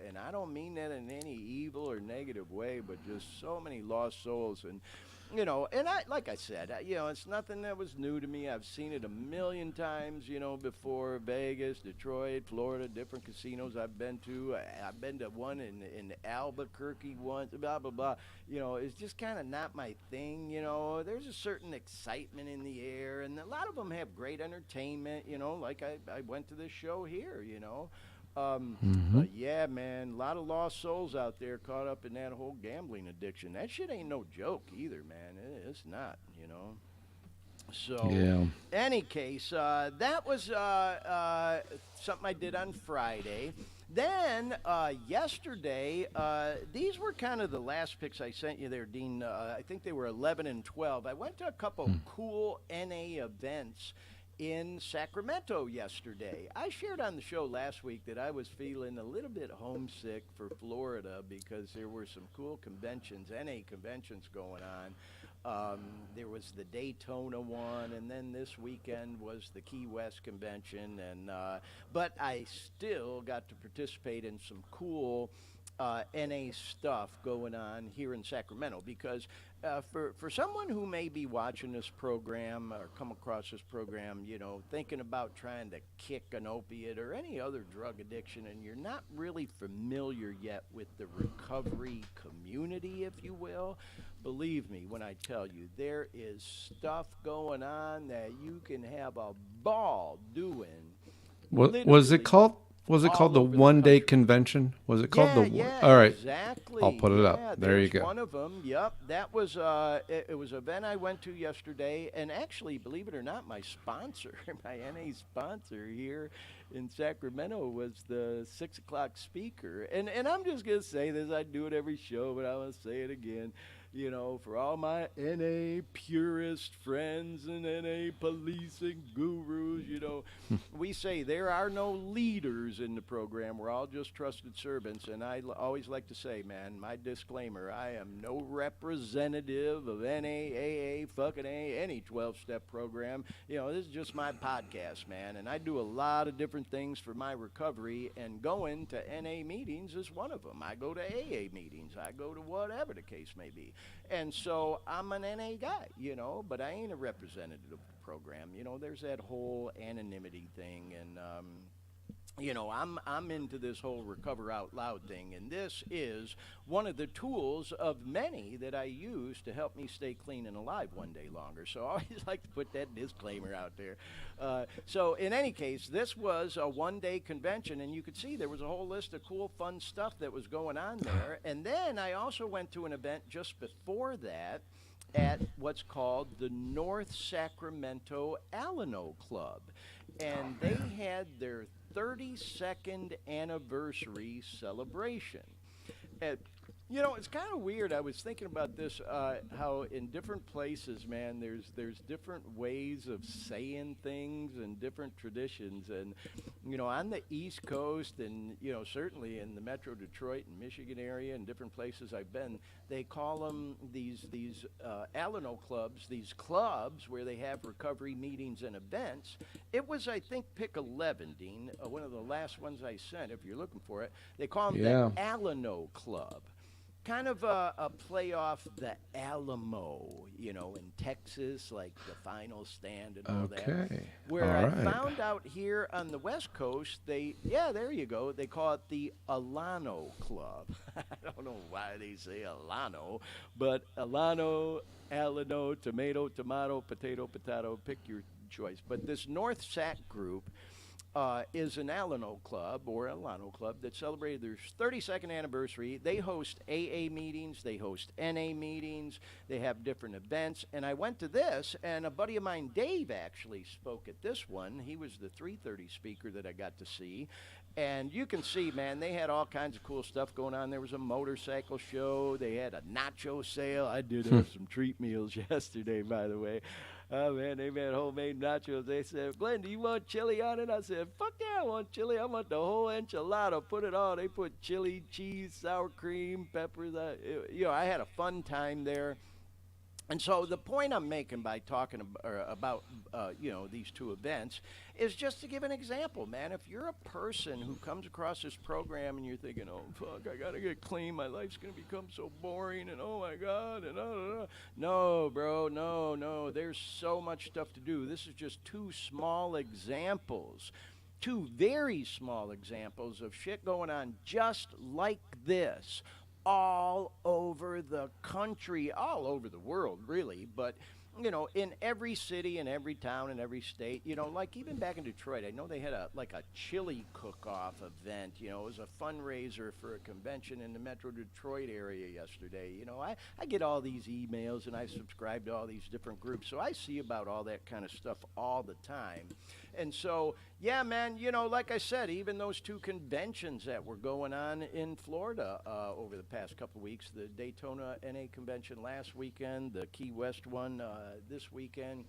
And I don't mean that in any evil or negative way, but just so many lost souls. And and like I said, it's nothing that was new to me. I've seen it a million times, before. Vegas, Detroit, Florida, different casinos I've been to. I've been to one in Albuquerque once, blah, blah, blah. It's just kind of not my thing, There's a certain excitement in the air, and a lot of them have great entertainment, like I went to this show here, But yeah, man, a lot of lost souls out there caught up in that whole gambling addiction. That shit ain't no joke either, man. It's not, So, Yeah. any case, that was something I did on Friday. Then yesterday, these were kind of the last picks I sent you there, Dean. I think they were 11 and 12. I went to a couple cool NA events in Sacramento yesterday. I shared on the show last week that I was feeling a little bit homesick for Florida because there were some cool conventions, NA conventions going on. There was the Daytona one, and then this weekend was the Key West convention. But I still got to participate in some cool NA stuff going on here in Sacramento because for someone who may be watching this program or come across this program, thinking about trying to kick an opiate or any other drug addiction, and you're not really familiar yet with the recovery community, if you will, believe me when I tell you, there is stuff going on that you can have a ball doing. Was it called? Was it called the One Day Convention? Was it called All right. Exactly. I'll put it up. There you go. One of them. Yep. That was it was an event I went to yesterday, and actually, believe it or not, my sponsor, my NA sponsor here in Sacramento was the 6 o'clock speaker. And I'm just gonna say this. I do it every show, but I want to say it again. For all my NA purist friends and NA policing gurus, we say there are no leaders in the program. We're all just trusted servants. And I always like to say, man, my disclaimer, I am no representative of NA, AA, fucking A, any 12-step program. This is just my podcast, man. And I do a lot of different things for my recovery, and going to NA meetings is one of them. I go to AA meetings. I go to whatever the case may be. And so I'm an NA guy, but I ain't a representative of the program. There's that whole anonymity thing, and I'm into this whole recover out loud thing, and this is one of the tools of many that I use to help me stay clean and alive one day longer. So I always like to put that disclaimer out there. So in any case, this was a one-day convention, and you could see there was a whole list of cool, fun stuff that was going on there. And then I also went to an event just before that at what's called the North Sacramento Alano Club, and they had their 32nd anniversary celebration. And, it's kind of weird. I was thinking about this, how in different places, man, there's different ways of saying things and different traditions. And, on the East Coast and, certainly in the Metro Detroit and Michigan area and different places I've been, they call them these Alano clubs, these clubs where they have recovery meetings and events. It was, I think, pick 11, Dean, one of the last ones I sent, if you're looking for it. They call them the Alano Club. Kind of a play off the Alamo, in Texas, like the Final Stand and all that. Where I found out here on the West Coast, there you go, they call it the Alano Club. I don't know why they say Alano, but Alano, tomato, potato, pick your choice. But this North Sac group is an Alano Club that celebrated their 32nd anniversary. They host AA meetings, they host NA meetings, they have different events. And I went to this, and a buddy of mine, Dave, actually spoke at this one. He was the 3:30 speaker that I got to see. And you can see, man, they had all kinds of cool stuff going on. There was a motorcycle show. They had a nacho sale. I did have some treat meals yesterday, by the way. Oh, man, they made homemade nachos. They said, Glenn, do you want chili on it? I said, fuck yeah, I want chili. I want the whole enchilada. Put it all. They put chili, cheese, sour cream, peppers. I had a fun time there. And so the point I'm making by talking about these two events is just to give an example, man. If you're a person who comes across this program and you're thinking, oh, fuck, I got to get clean. My life's going to become so boring, and oh, my God, and no, bro, no. There's so much stuff to do. This is just two small examples, two very small examples of shit going on just like this all over the country, all over the world, really, but in every city and every town and every state, like even back in Detroit, I know they had a chili cook-off event. It was a fundraiser for a convention in the Metro Detroit area yesterday. I get all these emails and I subscribe to all these different groups, so I see about all that kind of stuff all the time. And so, yeah, man, like I said, even those two conventions that were going on in Florida over the past couple of weeks, the Daytona NA convention last weekend, the Key West one this weekend,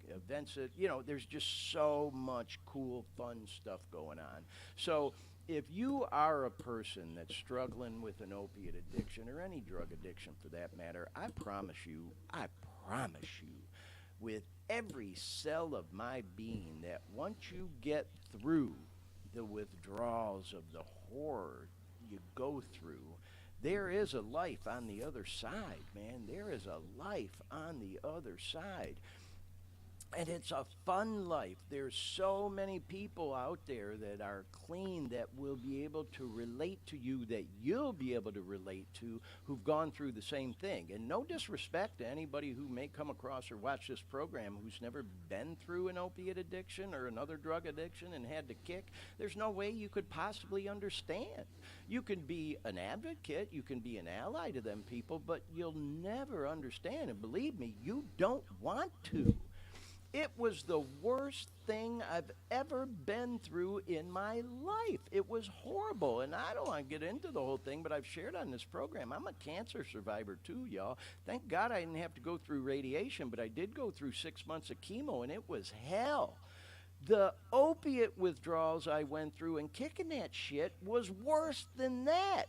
events that, there's just so much cool, fun stuff going on. So if you are a person that's struggling with an opiate addiction or any drug addiction for that matter, I promise you, with every cell of my being, that once you get through the withdrawals of the horror you go through, there is a life on the other side, man. There is a life on the other side. And it's a fun life. There's so many people out there that are clean that will be able to relate to you, that you'll be able to relate to, who've gone through the same thing. And no disrespect to anybody who may come across or watch this program who's never been through an opiate addiction or another drug addiction and had to kick. There's no way you could possibly understand. You can be an advocate, you can be an ally to them people, but you'll never understand. And believe me, you don't want to. It was the worst thing I've ever been through in my life. It was horrible. And I don't want to get into the whole thing, but I've shared on this program. I'm a cancer survivor too, y'all. Thank God I didn't have to go through radiation, but I did go through 6 months of chemo, and it was hell. The opiate withdrawals I went through and kicking that shit was worse than that.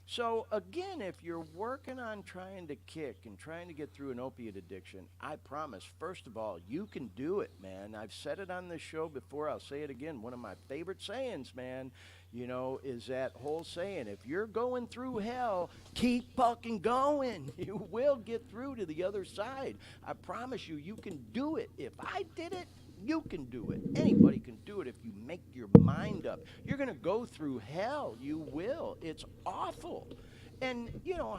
So, again, if you're working on trying to kick and trying to get through an opiate addiction, I promise, first of all, you can do it, man. I've said it on this show before. I'll say it again. One of my favorite sayings, man, is that whole saying, if you're going through hell, keep fucking going. You will get through to the other side. I promise you, you can do it. If I did it, you can do it. Anybody can do it if you make your mind up. You're going to go through hell. You will. It's awful. And,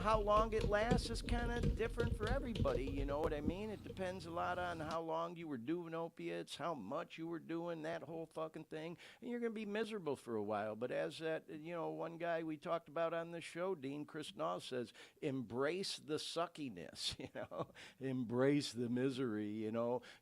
how long it lasts is kind of different for everybody. You know what I mean? It depends a lot on how long you were doing opiates, how much you were doing, that whole fucking thing. And you're going to be miserable for a while. But as that, one guy we talked about on the show, Dean Christnall, says, embrace the suckiness, embrace the misery,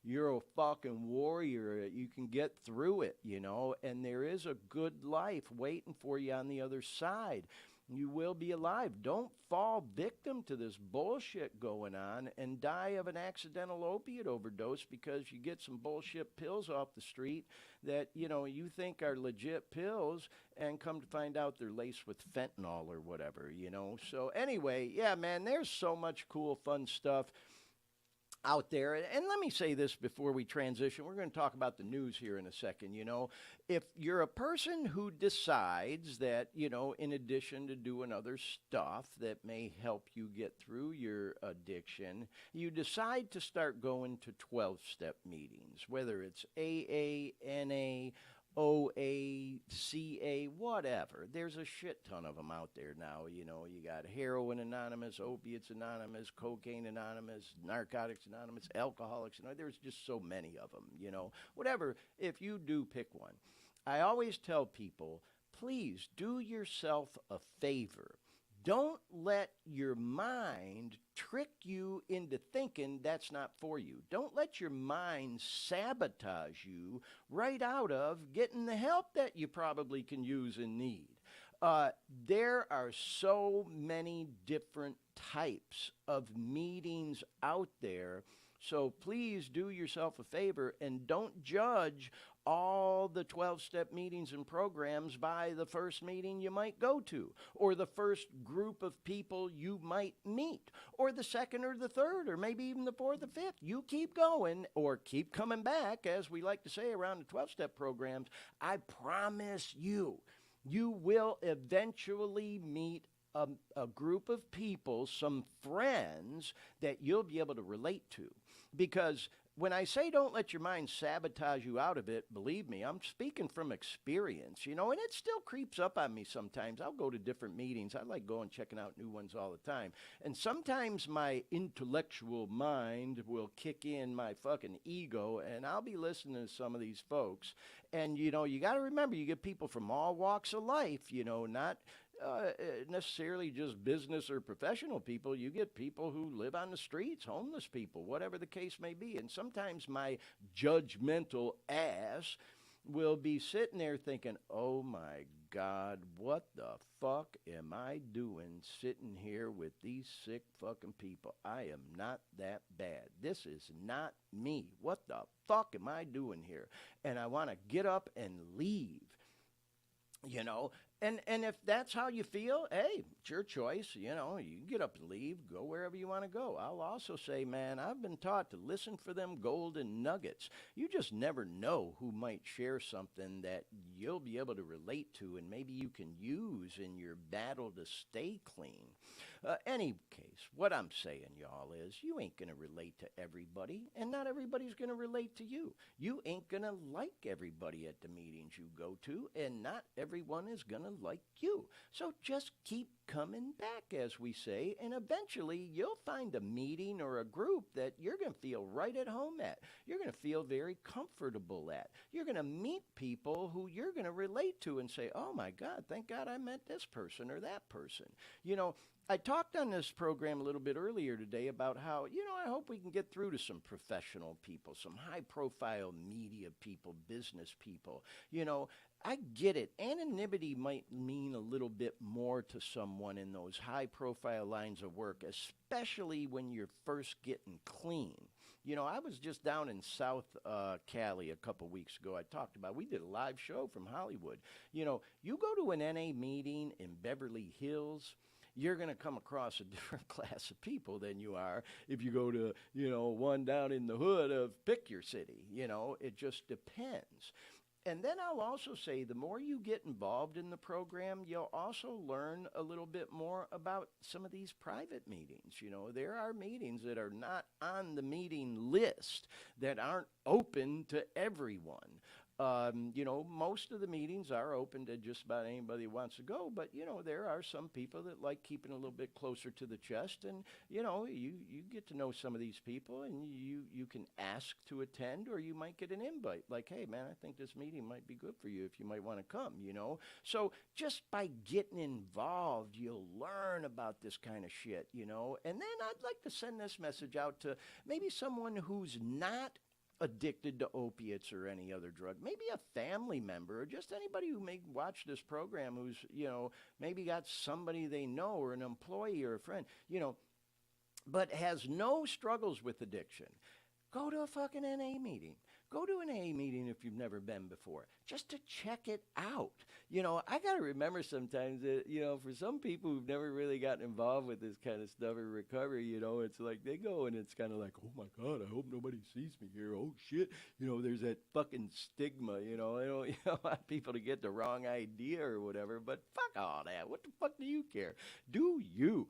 You're a fucking warrior. You can get through it, and there is a good life waiting for you on the other side. You will be alive. Don't fall victim to this bullshit going on and die of an accidental opiate overdose because you get some bullshit pills off the street that, you think are legit pills and come to find out they're laced with fentanyl or whatever, So anyway, yeah, man, there's so much cool, fun stuff out there. And let me say this before we transition. We're going to talk about the news here in a second. If you're a person who decides that, in addition to doing other stuff that may help you get through your addiction, you decide to start going to 12-step meetings, whether it's AA, NA, OA, CA, whatever. There's a shit ton of them out there now. You got Heroin Anonymous, Opiates Anonymous, Cocaine Anonymous, Narcotics Anonymous, Alcoholics Anonymous. There's just so many of them, Whatever, if you do pick one. I always tell people, please do yourself a favor. Don't let your mind trick you into thinking that's not for you. Don't let your mind sabotage you right out of getting the help that you probably can use and need. There are so many different types of meetings out there. So please do yourself a favor and don't judge all the 12-step meetings and programs by the first meeting you might go to, or the first group of people you might meet, or the second or the third, or maybe even the fourth or fifth. You keep going or keep coming back, as we like to say around the 12-step programs. I promise you, you will eventually meet a group of people, some friends that you'll be able to relate to. Because when I say don't let your mind sabotage you out of it, believe me, I'm speaking from experience, and it still creeps up on me sometimes. I'll go to different meetings. I like going checking out new ones all the time. And sometimes my intellectual mind will kick in my fucking ego, and I'll be listening to some of these folks. And, you got to remember, you get people from all walks of life, not necessarily just business or professional people. You get people who live on the streets, homeless people, whatever the case may be. And sometimes my judgmental ass will be sitting there thinking, oh my God, what the fuck am I doing sitting here with these sick fucking people? I am not that bad. This is not me. What the fuck am I doing here? And I want to get up and leave. And if that's how you feel, hey, it's your choice. You can get up and leave, go wherever you want to go. I'll also say, man, I've been taught to listen for them golden nuggets. You just never know who might share something that you'll be able to relate to and maybe you can use in your battle to stay clean. Any case, what I'm saying, y'all, is you ain't going to relate to everybody, and not everybody's going to relate to you. You ain't going to like everybody at the meetings you go to, and not everyone is going to like you. So just keep coming back, as we say, and eventually you'll find a meeting or a group that you're going to feel right at home at. You're going to feel very comfortable at. You're going to meet people who you're going to relate to and say, oh my God, thank God I met this person or that person. You know, I talked on this program a little bit earlier today about how, I hope we can get through to some professional people, some high profile media people, business people. I get it. Anonymity might mean a little bit more to someone in those high profile lines of work, especially when you're first getting clean. I was just down in South Cali a couple weeks ago. We did a live show from Hollywood. You go to an NA meeting in Beverly Hills, you're going to come across a different class of people than you are if you go to, one down in the hood of pick your city. It just depends. And then I'll also say the more you get involved in the program, you'll also learn a little bit more about some of these private meetings. There are meetings that are not on the meeting list that aren't open to everyone. Most of the meetings are open to just about anybody who wants to go, but, there are some people that like keeping a little bit closer to the chest, and, you get to know some of these people, and you can ask to attend, or you might get an invite, like, hey, man, I think this meeting might be good for you if you might want to come, So just by getting involved, you'll learn about this kind of shit, and then I'd like to send this message out to maybe someone who's not addicted to opiates or any other drug, maybe a family member or just anybody who may watch this program who's, maybe got somebody they know or an employee or a friend, but has no struggles with addiction. Go to a fucking NA meeting. Go to an AA meeting if you've never been before, just to check it out. I got to remember sometimes that, for some people who've never really gotten involved with this kind of stuff or recovery, it's like they go and it's kind of like, oh my God, I hope nobody sees me here. Oh shit. There's that fucking stigma, I don't want people to get the wrong idea or whatever, but fuck all that. What the fuck do you care? Do you,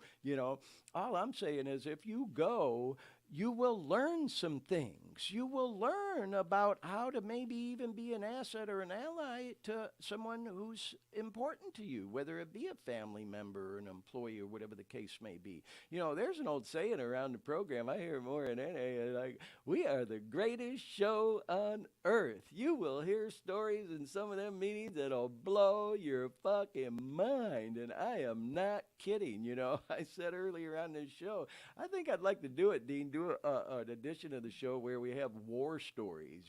all I'm saying is if you go, you will learn some things. You will learn about how to maybe even be an asset or an ally to someone who's important to you, whether it be a family member or an employee or whatever the case may be. There's an old saying around the program. I hear more in NA, like, we are the greatest show on earth. You will hear stories in some of them meetings that'll blow your fucking mind, and I am not kidding. I said earlier on this show, I think I'd like to do it, Dean, do an edition of the show where we have war stories,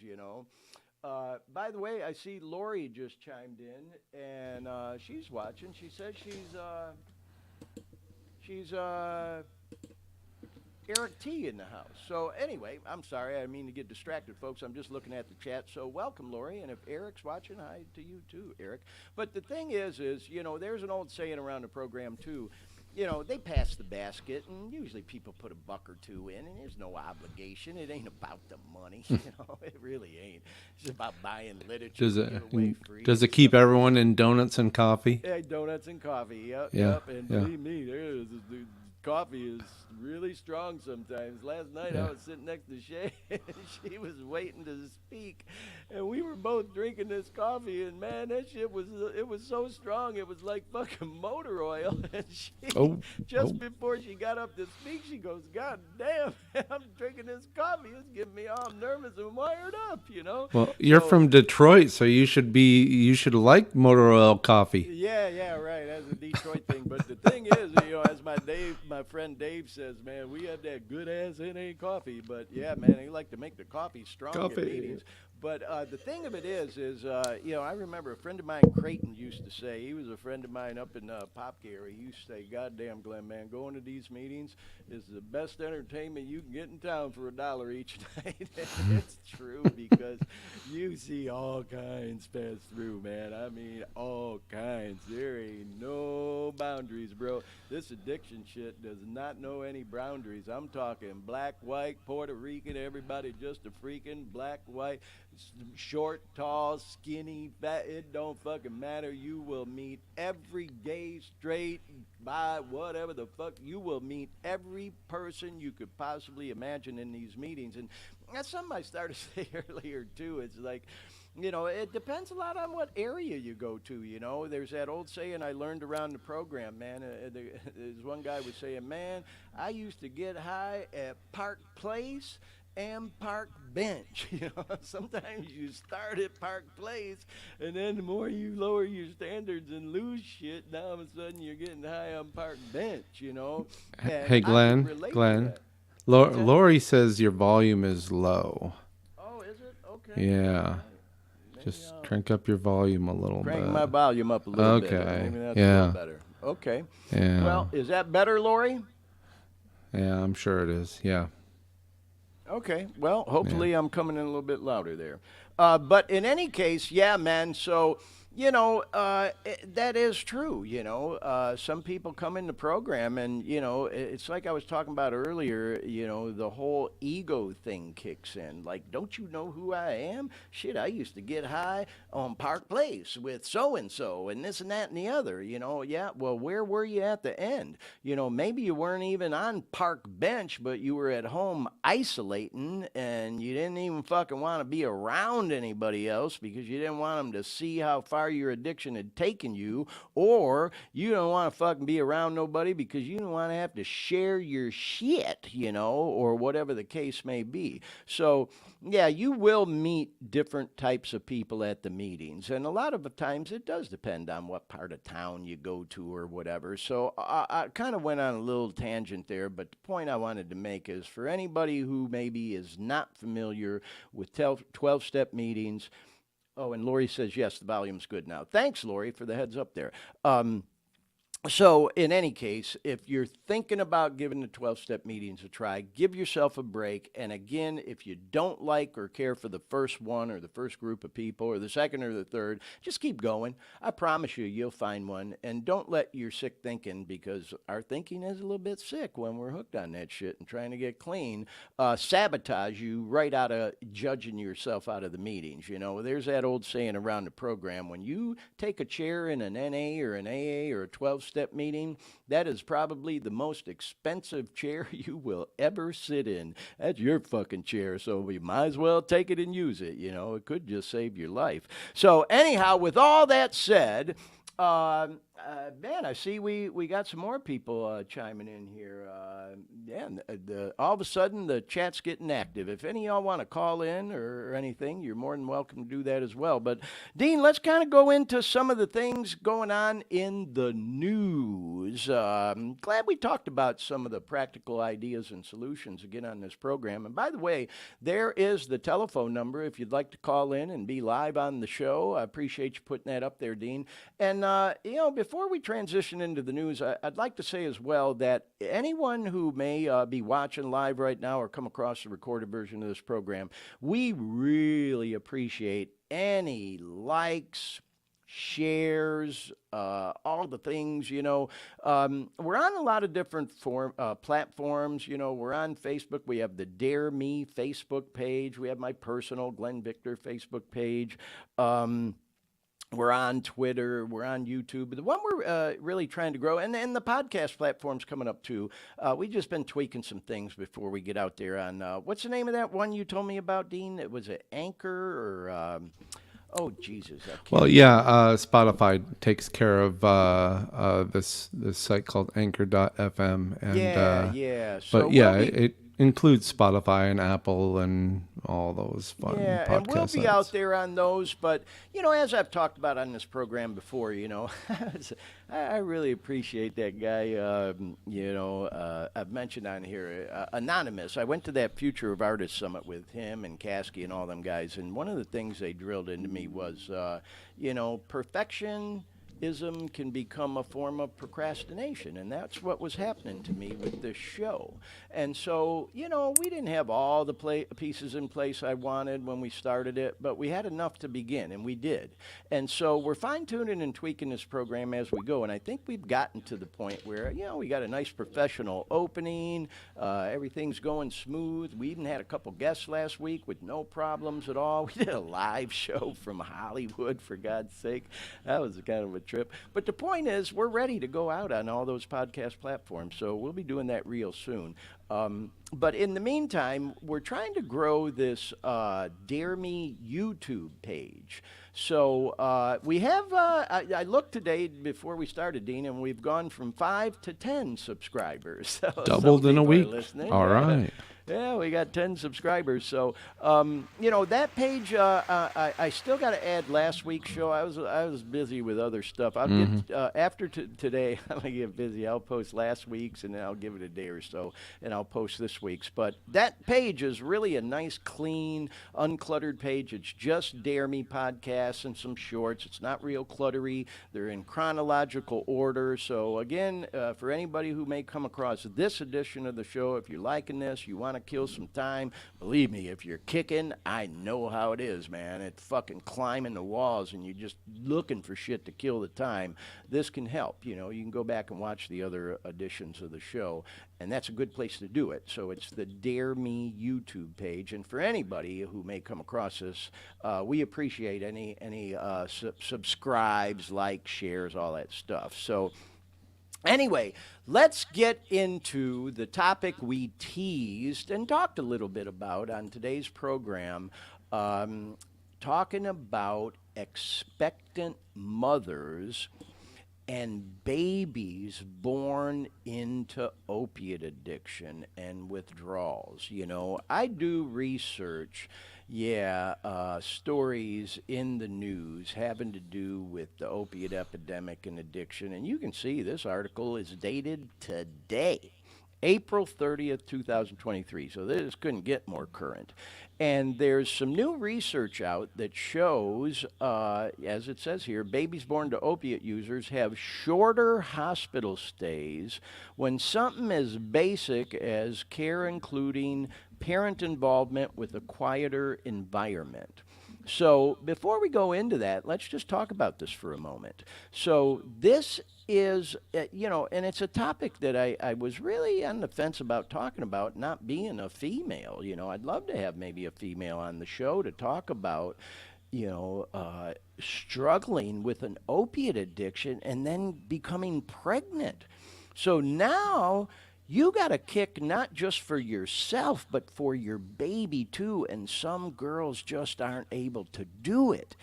By the way, I see Lori just chimed in, and she's watching. She says she's Eric T in the house. So anyway, I'm sorry, I didn't mean to get distracted, folks. I'm just looking at the chat. So welcome, Lori, and if Eric's watching, hi to you too, Eric. But the thing is, there's an old saying around the program too. They pass the basket, and usually people put a buck or two in, and there's no obligation. It ain't about the money, It really ain't. It's about buying literature. Does it keep everyone in donuts and coffee? Yeah, donuts and coffee. Yep. And believe me, the coffee is really strong sometimes. Last night I was sitting next to Shay, and she was waiting to speak, and we were both drinking this coffee, and man, that shit was so strong, it was like fucking motor oil. And she, before she got up to speak, she goes, God damn, I'm drinking this coffee, it's getting me all nervous and wired up, Well, you're from Detroit, so you should like motor oil coffee. Yeah, right, that's a Detroit thing. But the thing is, as my friend Dave says, man, we had that good ass NA coffee. But yeah, man, they like to make the coffee strong at meetings. But the thing of it is I remember a friend of mine, Creighton, used to say, he was a friend of mine up in Popke area. He used to say, God damn, Glenn, man, going to these meetings is the best entertainment you can get in town for $1 each night. And it's true, because you see all kinds pass through, man. I mean, all kinds. There ain't no boundaries, bro. This addiction shit does not know any boundaries. I'm talking black, white, Puerto Rican, everybody just a freaking black, white, short, tall, skinny, fat, it don't fucking matter. You will meet every gay, straight, bi, whatever the fuck. You will meet every person you could possibly imagine in these meetings. And that's something I started to say earlier too. It's like, It depends a lot on what area you go to. There's that old saying I learned around the program, man. There's one guy was saying, man, I used to get high at Park Place and Park Bench. Sometimes you start at Park Place, and then the more you lower your standards and lose shit, now all of a sudden you're getting high on Park Bench. And Hey, I can relate to Glenn. that. Lori says your volume is low. Oh, is it? Okay. Yeah. All right. Just crank up your volume a little bit. Crank my volume up a little bit. Okay. Maybe that's a Yeah. little better. Okay. Yeah. Well, is that better, Lori? Yeah, I'm sure it is. Yeah. Okay. Well, hopefully I'm coming in a little bit louder there. But in any case, yeah, man. So, that is true. Some people come in the program and, it's like I was talking about earlier, the whole ego thing kicks in. Like, don't you know who I am? Shit, I used to get high on Park Place with so-and-so and this and that and the other, Yeah, well, where were you at the end? Maybe you weren't even on Park Bench, but you were at home isolating and you didn't even fucking want to be around anybody else because you didn't want them to see how far your addiction had taken you, or you don't want to fucking be around nobody because you don't want to have to share your shit, or whatever the case may be. So, yeah, you will meet different types of people at the meetings, and a lot of the times it does depend on what part of town you go to or whatever. So I kind of went on a little tangent there, but the point I wanted to make is for anybody who maybe is not familiar with 12-step meetings. Oh, and Lori says, yes, the volume's good now. Thanks, Lori, for the heads up there. So in any case, if you're thinking about giving the 12-step meetings a try, give yourself a break. And again, if you don't like or care for the first one or the first group of people or the second or the third, just keep going. I promise you'll find one. And don't let your sick thinking, because our thinking is a little bit sick when we're hooked on that shit and trying to get clean, sabotage you right out of judging yourself out of the meetings. There's that old saying around the program, when you take a chair in an NA or an AA or a 12-step meeting, that is probably the most expensive chair you will ever sit in. That's your fucking chair, so you might as well take it and use it. It could just save your life. So anyhow, with all that said, man, I see we got some more people chiming in here. All of a sudden the chat's getting active. If any of y'all want to call in or anything, you're more than welcome to do that as well. But Dean, let's kind of go into some of the things going on in the news. Glad we talked about some of the practical ideas and solutions again on this program. And by the way, there is the telephone number if you'd like to call in and be live on the show. I appreciate you putting that up there, Dean. And before we transition into the news, I'd like to say as well that anyone who may be watching live right now or come across the recorded version of this program, we really appreciate any likes, shares, all the things, we're on a lot of different platforms. We're on Facebook. We have the Dare Me Facebook page. We have my personal Glenn Victor Facebook page. We're on Twitter, we're on YouTube. But the one we're really trying to grow, and the podcast platform's coming up too. We've just been tweaking some things before we get out there on, what's the name of that one you told me about, Dean? Was it Anchor or, oh, Jesus. Well, yeah, Spotify takes care of this site called Anchor.fm. And, yeah. So but yeah, it includes Spotify and Apple and all those fun podcast and we'll be sites out there on those. But, as I've talked about on this program before, I really appreciate that guy, I've mentioned on here, Anonymous. I went to that Future of Artists Summit with him and Kasky and all them guys, and one of the things they drilled into me was, perfectionism can become a form of procrastination, and that's what was happening to me with this show. And so, we didn't have all the pieces in place I wanted when we started it, but we had enough to begin, and we did. And so we're fine-tuning and tweaking this program as we go, and I think we've gotten to the point where, we got a nice professional opening, everything's going smooth. We even had a couple guests last week with no problems at all. We did a live show from Hollywood, for God's sake. That was kind of a guilt trip. But the point is, we're ready to go out on all those podcast platforms, so we'll be doing that real soon. But in the meantime, we're trying to grow this Dare Me YouTube page. So we have, I looked today before we started, Dean, and we've gone from 5 to 10 subscribers. So Doubled in a week. All yeah. right. Yeah, we got 10 subscribers. So, that page, I still got to add last week's show. I was busy with other stuff. I'll get after today. I'm gonna get busy. I'll post last week's, and then I'll give it a day or so, and I'll post this week's. But that page is really a nice, clean, uncluttered page. It's just Dare Me podcasts and some shorts. It's not real cluttery. They're in chronological order. So again, for anybody who may come across this edition of the show, if you're liking this, you want to kill some time, believe me, if you're kicking, I know how it is, man. It's fucking climbing the walls and you're just looking for shit to kill the time. This can help. You can go back and watch the other editions of the show, and that's a good place to do it. So it's the Dare Me YouTube page, and for anybody who may come across this, we appreciate any subscribes, likes, shares, all that stuff. So anyway, let's get into the topic we teased and talked a little bit about on today's program, talking about expectant mothers and babies born into opiate addiction and withdrawals. I do research. Stories in the news having to do with the opiate epidemic and addiction. And you can see this article is dated today, April 30th, 2023. So this couldn't get more current. And there's some new research out that shows, as it says here, babies born to opiate users have shorter hospital stays when something as basic as care including parent involvement with a quieter environment. So before we go into that, let's just talk about this for a moment. So this is, and it's a topic that I was really on the fence about talking about, not being a female. I'd love to have maybe a female on the show to talk about, struggling with an opiate addiction and then becoming pregnant. So now you got to kick not just for yourself, but for your baby too. And some girls just aren't able to do it.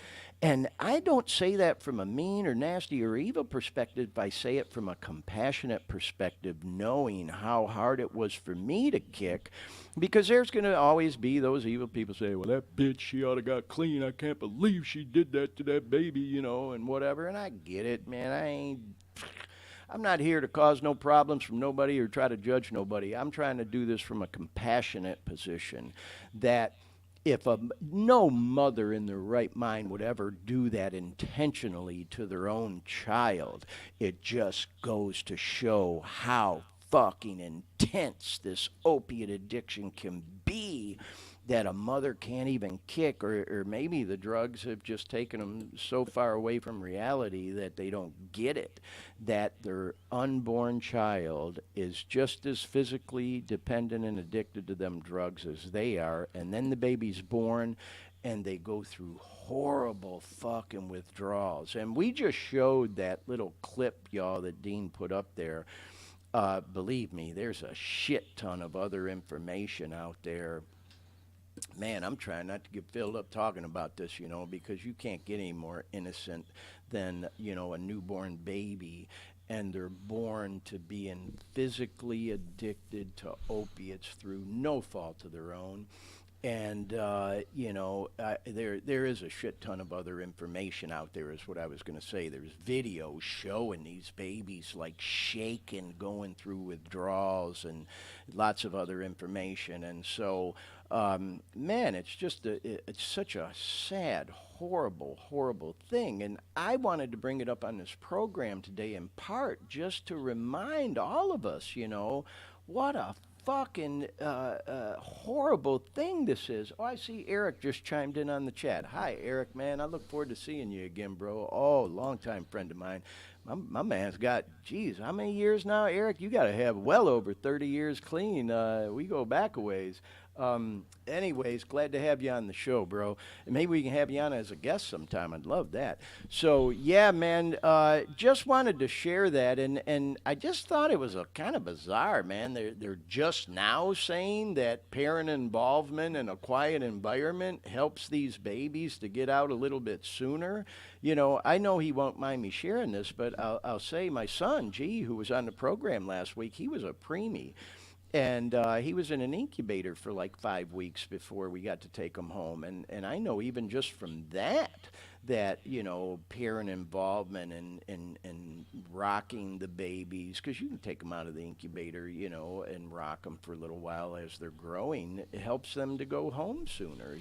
And I don't say that from a mean or nasty or evil perspective. I say it from a compassionate perspective, knowing how hard it was for me to kick. Because there's going to always be those evil people say, well, that bitch, she ought to got clean. I can't believe she did that to that baby, and whatever. And I get it, man. I'm not here to cause no problems from nobody or try to judge nobody. I'm trying to do this from a compassionate position that if no mother in their right mind would ever do that intentionally to their own child, it just goes to show how fucking intense this opiate addiction can be, that a mother can't even kick, or maybe the drugs have just taken them so far away from reality that they don't get it, that their unborn child is just as physically dependent and addicted to them drugs as they are, and then the baby's born and they go through horrible fucking withdrawals. And we just showed that little clip, y'all, that Dean put up there. Believe me, there's a shit ton of other information out there. Man, I'm trying not to get filled up talking about this, because you can't get any more innocent than, a newborn baby. And they're born to being physically addicted to opiates through no fault of their own. And, there is a shit ton of other information out there is what I was going to say. There's videos showing these babies like shaking, going through withdrawals, and lots of other information. And so, man, it's just, it's such a sad, horrible, horrible thing. And I wanted to bring it up on this program today in part just to remind all of us, what a fucking horrible thing this is. Oh, I see Eric just chimed in on the chat. Hi, Eric, man. I look forward to seeing you again, bro. Oh, longtime friend of mine. My man's got, geez, how many years now, Eric? You got to have well over 30 years clean. We go back a ways. Anyways, glad to have you on the show, bro. And maybe we can have you on as a guest sometime. I'd love that. So yeah, man. Just wanted to share that, and I just thought it was a kind of bizarre, man. They're just now saying that parent involvement in a quiet environment helps these babies to get out a little bit sooner. I know he won't mind me sharing this, but I'll say my son, G, who was on the program last week, he was a preemie. And he was in an incubator for like 5 weeks before we got to take him home. And I know even just from that, parent involvement and rocking the babies, because you can take them out of the incubator, and rock them for a little while as they're growing. It helps them to go home sooner.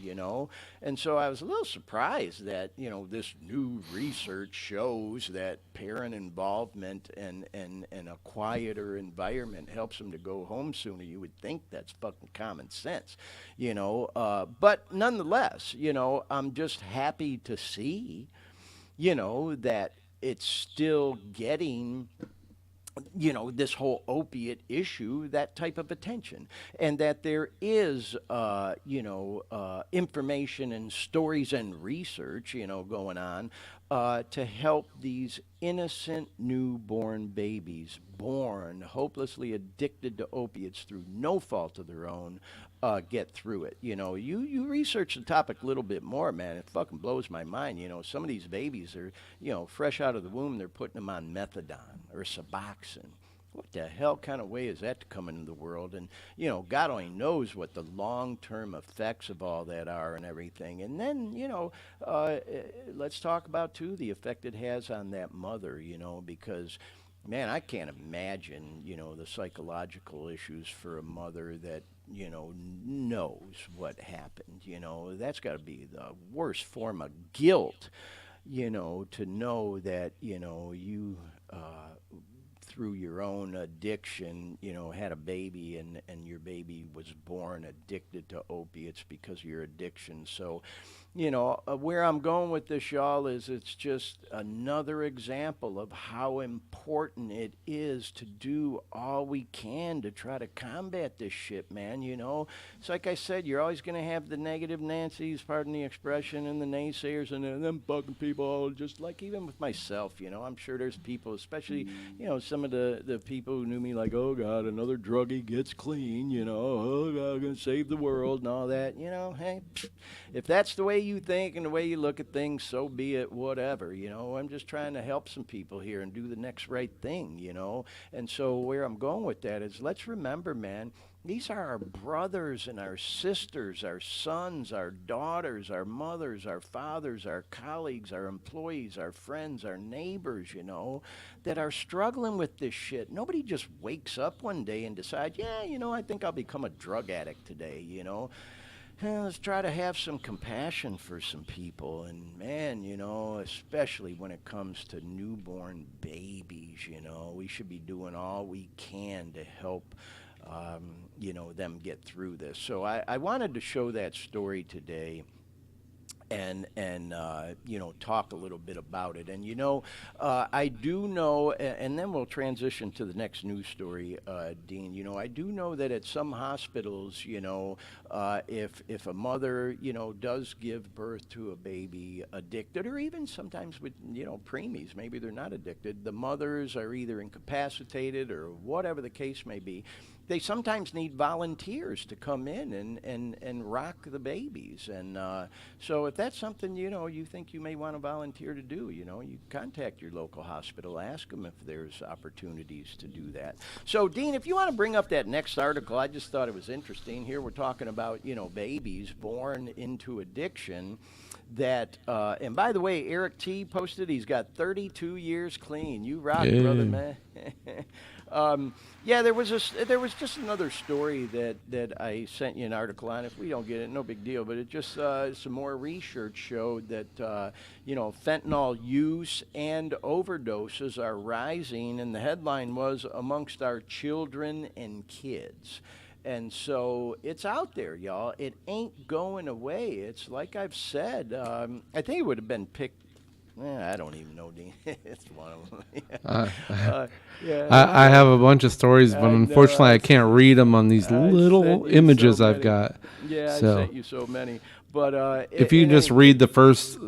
And so I was a little surprised that, this new research shows that parent involvement and a quieter environment helps them to go home sooner. You would think that's fucking common sense, but nonetheless, I'm just happy to see, that it's still getting, this whole opiate issue, that type of attention, and that there is, information and stories and research, going on to help these innocent newborn babies born hopelessly addicted to opiates through no fault of their own get through it. You research the topic a little bit more, man. It fucking blows my mind. Some of these babies are, fresh out of the womb, they're putting them on methadone or Suboxone. What the hell kind of way is that to come into the world? And, God only knows what the long-term effects of all that are and everything. And then, let's talk about, too, the effect it has on that mother, because, man, I can't imagine, the psychological issues for a mother that, knows what happened. That's got to be the worst form of guilt, to know that, you through your own addiction, had a baby and your baby was born addicted to opiates because of your addiction. So, where I'm going with this, y'all, is it's just another example of how important it is to do all we can to try to combat this shit, man. It's like I said, you're always going to have the negative Nancy's, pardon the expression, and the naysayers, and them fucking people, just like even with myself, I'm sure there's people, especially, some of the people who knew me like, oh, God, another druggie gets clean, oh, God, I'm going to save the world and all that, hey, if that's the way you think and the way you look at things, so be it, whatever. I'm just trying to help some people here and do the next right thing. And so where I'm going with that is, let's remember, man, these are our brothers and our sisters, our sons, our daughters, our mothers, our fathers, our colleagues, our employees, our friends, our neighbors, that are struggling with this shit. Nobody just wakes up one day and decides, yeah, I think I'll become a drug addict today. Let's try to have some compassion for some people. And, man, especially when it comes to newborn babies, we should be doing all we can to help, them get through this. So I wanted to show that story today. And talk a little bit about it. And, I do know, and then we'll transition to the next news story, Dean. I do know that at some hospitals, if a mother, does give birth to a baby addicted, or even sometimes with, preemies, maybe they're not addicted, the mothers are either incapacitated or whatever the case may be. They sometimes need volunteers to come in and rock the babies. And so if that's something, you think you may want to volunteer to do, you contact your local hospital, ask them if there's opportunities to do that. So, Dean, if you want to bring up that next article, I just thought it was interesting. Here we're talking about, babies born into addiction. That and by the way, Eric T posted he's got 32 years clean. You rock, brother, man. Yeah, there was just another story that I sent you an article on. If we don't get it, no big deal. But it just some more research showed that fentanyl use and overdoses are rising, and the headline was amongst our children and kids. And so it's out there, y'all. It ain't going away. It's like I've said. I think it would have been picked I don't even know, Dean. It's one of them. Uh, Yeah, I have a bunch of stories, but I know. unfortunately, I can't read them on these I little sent you images so I've many. got. Yeah, I So sent you so many. But if you in just any read case, the first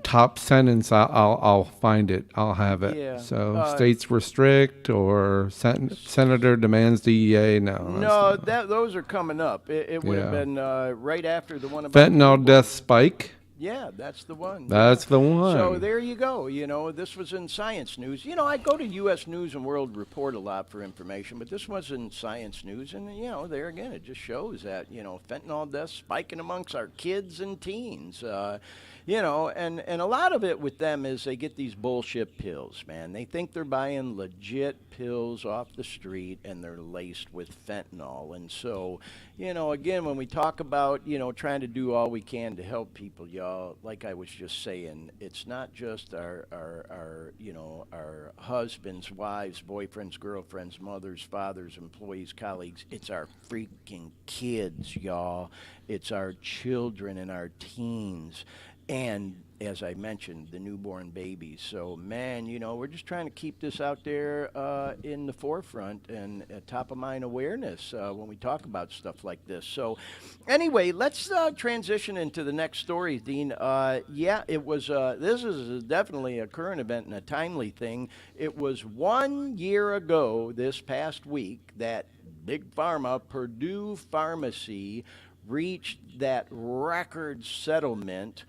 top sentence, I'll find it. I'll have it. yeah. So states restrict or senator demands DEA. No, that's No, not. those are coming up. It would have Yeah. been right after the one about the Fentanyl death newborn. spike. Yeah, that's the one. Yeah. That's the So one. there you go. This was in Science News. I go to U.S. News and World Report a lot for information, but this was in Science News, and there again, it just shows that fentanyl deaths spiking amongst our kids and teens. And a lot of it with them is they get these bullshit pills, man. They think they're buying legit pills off the street, and they're laced with fentanyl. And so, again, when we talk about trying to do all we can to help people, y'all, like I was just saying, it's not just our husbands, wives, boyfriends, girlfriends, mothers, fathers, employees, colleagues. It's our freaking kids, y'all. It's our children and our teens. And as I mentioned, the newborn babies. So, man, we're just trying to keep this out there in the forefront and top of mind awareness when we talk about stuff like this. So, anyway, let's transition into the next story, Dean. Yeah, it was. This is definitely a current event and a timely thing. It was 1 year ago, this past week, that Big Pharma, Purdue Pharmacy, reached that record settlement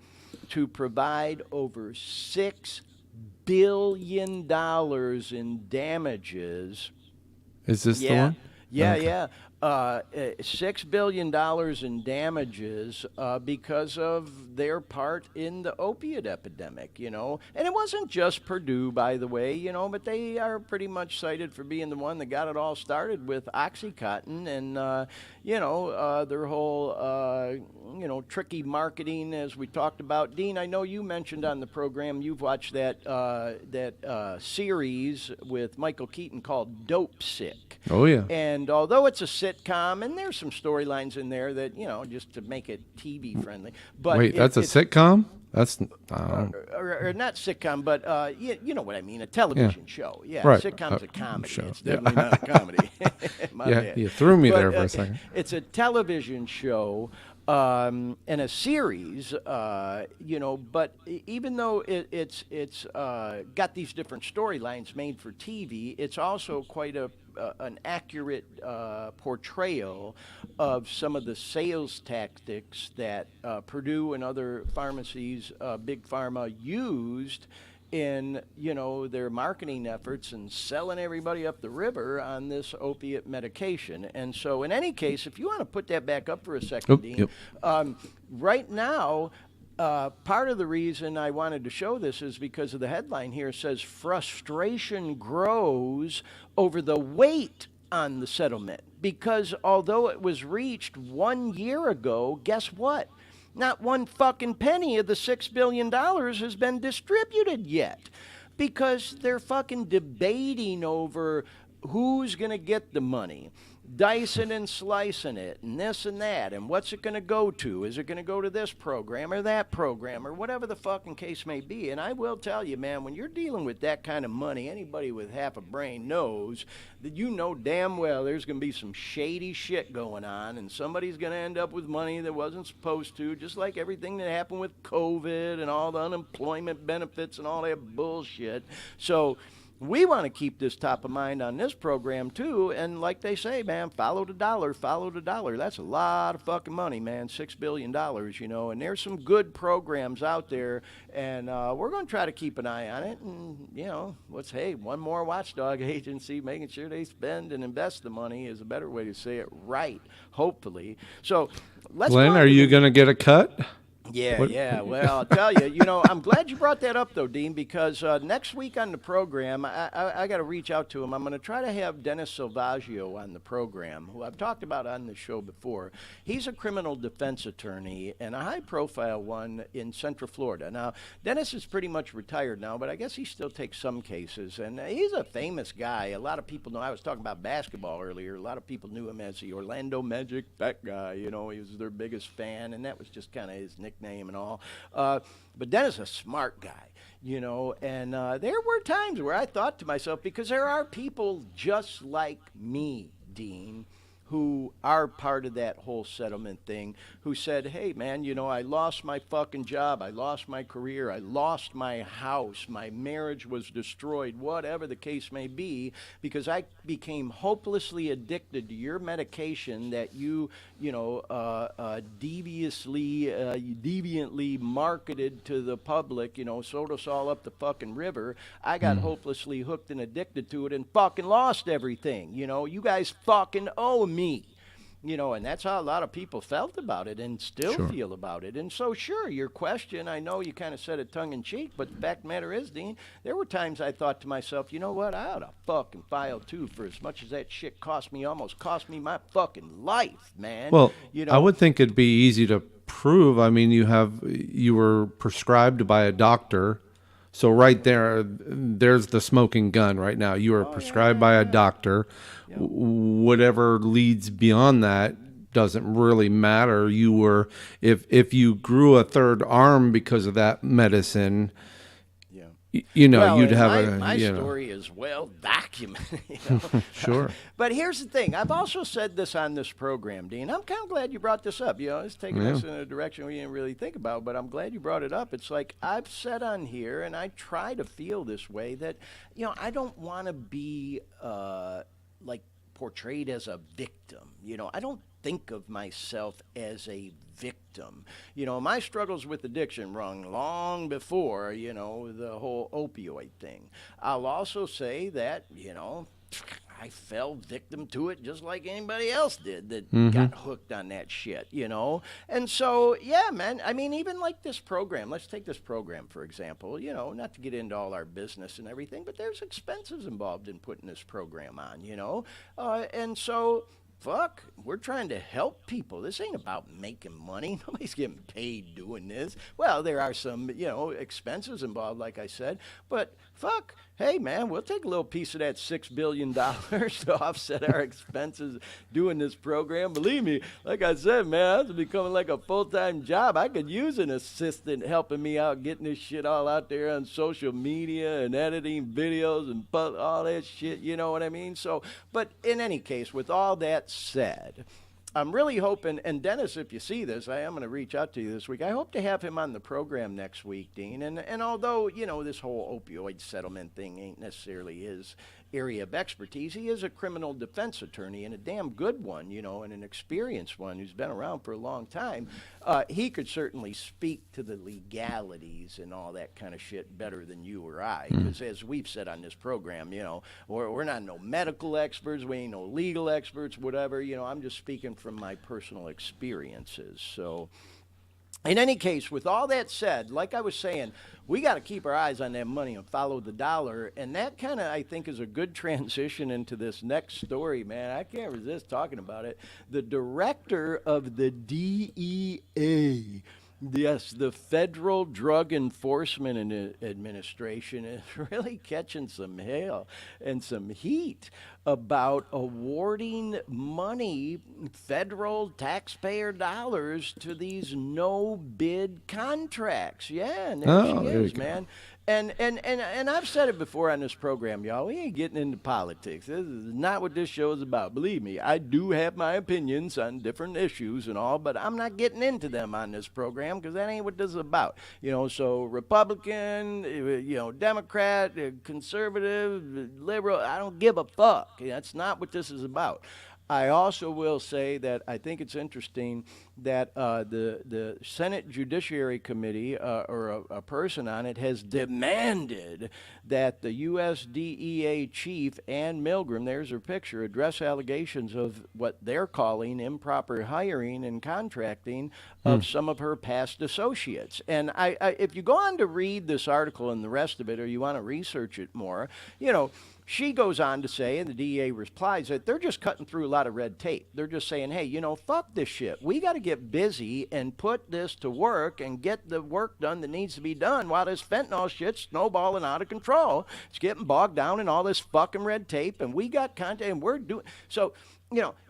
to provide over $6 billion in damages. Is this the Yeah, one? yeah, Okay. yeah. $6 billion in damages because of their part in the opiate epidemic, And it wasn't just Purdue, by the way, but they are pretty much cited for being the one that got it all started with OxyContin and, their whole, tricky marketing, as we talked about. Dean, I know you mentioned on the program you've watched that series with Michael Keaton called Dopesick. Oh yeah. And although it's a sitcom, and there's some storylines in there that just to make it TV friendly. But Wait, that's a sitcom? That's or not sitcom, but you know what I mean, a television show. Yeah, Right. sitcom's a comedy. Show. It's Yeah. definitely not a comedy. My yeah. bad. You threw me But, there for a second. It's a television show and a series, but even though it's got these different storylines made for TV, it's also quite an accurate portrayal of some of the sales tactics that Purdue and other pharmacies, Big Pharma, used in their marketing efforts and selling everybody up the river on this opiate medication. And so, in any case, if you want to put that back up for a second, Dean, right now. Part of the reason I wanted to show this is because of the headline here. It says frustration grows over the weight on the settlement. Because although it was reached 1 year ago, guess what? Not one fucking penny of the $6 billion has been distributed yet. Because they're fucking debating over who's going to get the money, dicing and slicing it, and this and that, and what's it going to go to? Is it going to go to this program or that program or whatever the fucking case may be? And I will tell you, man, when you're dealing with that kind of money, anybody with half a brain knows that damn well there's going to be some shady shit going on, and somebody's going to end up with money that wasn't supposed to, just like everything that happened with COVID and all the unemployment benefits and all that bullshit. So we want to keep this top of mind on this program, too. And like they say, man, follow the dollar, follow the dollar. That's a lot of fucking money, man, $6 billion, And there's some good programs out there. And we're going to try to keep an eye on it. And, one more watchdog agency making sure they spend and invest the money is a better way to say it right, hopefully. So let's Glenn, are you going to get a cut? Yeah. Well, I'll tell you, I'm glad you brought that up, though, Dean, because next week on the program, I got to reach out to him. I'm going to try to have Dennis Silvaggio on the program, who I've talked about on the show before. He's a criminal defense attorney and a high-profile one in Central Florida. Now, Dennis is pretty much retired now, but I guess he still takes some cases, and he's a famous guy. A lot of people know. I was talking about basketball earlier. A lot of people knew him as the Orlando Magic, that guy. He was their biggest fan, and that was just kind of his nickname. nickname and all. But Dennis is a smart guy, you know, and there were times where I thought to myself, because there are people just like me, Dean, who are part of that whole settlement thing, who said, hey, man, you know, I lost my fucking job, I lost my career, I lost my house, my marriage was destroyed, whatever the case may be, because I became hopelessly addicted to your medication that deviantly marketed to the public, you know, sold us all up the fucking river. I got hopelessly hooked and addicted to it and fucking lost everything. You know, you guys fucking owe me. You know, and that's how a lot of people felt about it and still feel about it. And so, sure, your question, I know you kind of said it tongue-in-cheek, but the fact of the matter is, Dean, there were times I thought to myself, you know what, I ought to fucking file, too, for as much as that shit almost cost me my fucking life, man. Well, you know, I would think it'd be easy to prove. I mean, you were prescribed by a doctor. So right there's the smoking gun right now. You are prescribed by a doctor. Yep. Whatever leads beyond that doesn't really matter. You were, if you grew a third arm because of that medicine, you know, well, you'd have my story is well documented. You know? Sure. But here's the thing. I've also said this on this program, Dean. I'm kind of glad you brought this up. You know, it's taking us in a direction we didn't really think about, but I'm glad you brought it up. It's like I've said on here, and I try to feel this way, that, you know, I don't want to be like portrayed as a victim. You know, I don't think of myself as a victim. You know, my struggles with addiction run long before, you know, the whole opioid thing. I'll also say that, you know, I fell victim to it just like anybody else did that got hooked on that shit, you know? And so, yeah, man, I mean, even like this program, let's take this program, for example, you know, not to get into all our business and everything, but there's expenses involved in putting this program on, you know? And so, fuck, we're trying to help people. This ain't about making money. Nobody's getting paid doing this. Well, there are some, you know, expenses involved, like I said, but fuck, hey, man, we'll take a little piece of that $6 billion to offset our expenses doing this program. Believe me, like I said, man, this is becoming like a full-time job. I could use an assistant helping me out, getting this shit all out there on social media and editing videos and all that shit, you know what I mean? So, but in any case, with all that said, I'm really hoping, and Dennis, if you see this, I am going to reach out to you this week. I hope to have him on the program next week, Dean. And although, you know, this whole opioid settlement thing ain't necessarily his area of expertise, he is a criminal defense attorney and a damn good one, you know, and an experienced one who's been around for a long time. He could certainly speak to the legalities and all that kind of shit better than you or I. Because as we've said on this program, you know, we're not no medical experts, we ain't no legal experts, whatever. You know, I'm just speaking from my personal experiences. So, in any case, with all that said, like I was saying, we got to keep our eyes on that money and follow the dollar. And that kind of, I think, is a good transition into this next story, man. I can't resist talking about it. The director of the DEA, yes, the Federal Drug Enforcement Administration, is really catching some hell and some heat about awarding money, federal taxpayer dollars, to these no-bid contracts. Yeah, and there she is, man. And I've said it before on this program, y'all. We ain't getting into politics. This is not what this show is about. Believe me, I do have my opinions on different issues and all, but I'm not getting into them on this program because that ain't what this is about. You know, so Republican, you know, Democrat, conservative, liberal, I don't give a fuck. That's not what this is about. I also will say that I think it's interesting that the Senate Judiciary Committee, or a person on it, has demanded that the U.S. DEA chief, Ann Milgram, there's her picture, address allegations of what they're calling improper hiring and contracting of some of her past associates. And I if you go on to read this article and the rest of it, or you want to research it more, you know, she goes on to say, and the DEA replies, that they're just cutting through a lot of red tape. They're just saying, hey, you know, fuck this shit. We got to get busy and put this to work and get the work done that needs to be done while this fentanyl shit's snowballing out of control. It's getting bogged down in all this fucking red tape, and we got content, and we're doing... So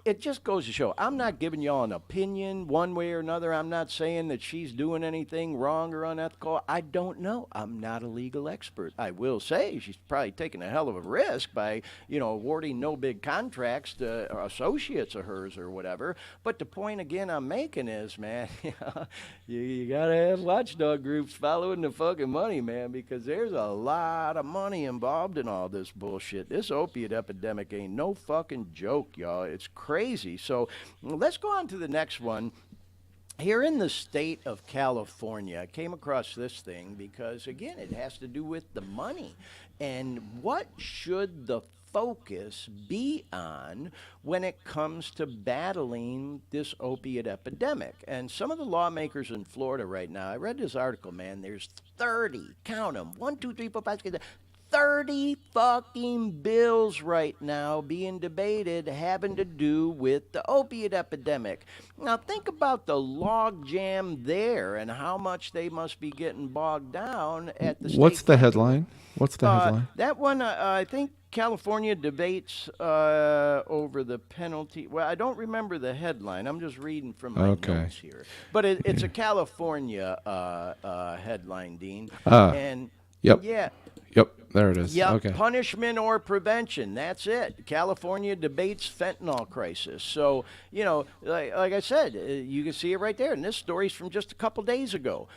it just goes to show I'm not giving y'all an opinion one way or another. I'm not saying that she's doing anything wrong or unethical. I don't know. I'm not a legal expert. I will say she's probably taking a hell of a risk by, awarding no big contracts to associates of hers or whatever. But the point again I'm making is, man, you got to have watchdog groups following the fucking money, man, because there's a lot of money involved in all this bullshit. This opiate epidemic ain't no fucking joke, y'all. It's crazy. So let's go on to the next one. Here in the state of California, I came across this thing because, again, it has to do with the money. And what should the focus be on when it comes to battling this opiate epidemic? And some of the lawmakers in Florida right now, I read this article, man, there's 30, count them, 1, 2, 3, 4, 5, 6, 30 fucking bills right now being debated having to do with the opiate epidemic. Now think about the logjam there and how much they must be getting bogged down at the state. What's the headline? What's the headline? That one, I think California debates over the penalty. Well, I don't remember the headline. I'm just reading from my notes here. But it's a California headline, Dean. And yep. Yeah. Yep, there it is. Yep, okay. Punishment or prevention. That's it. California debates fentanyl crisis. So, like I said, you can see it right there. And this story's from just a couple days ago.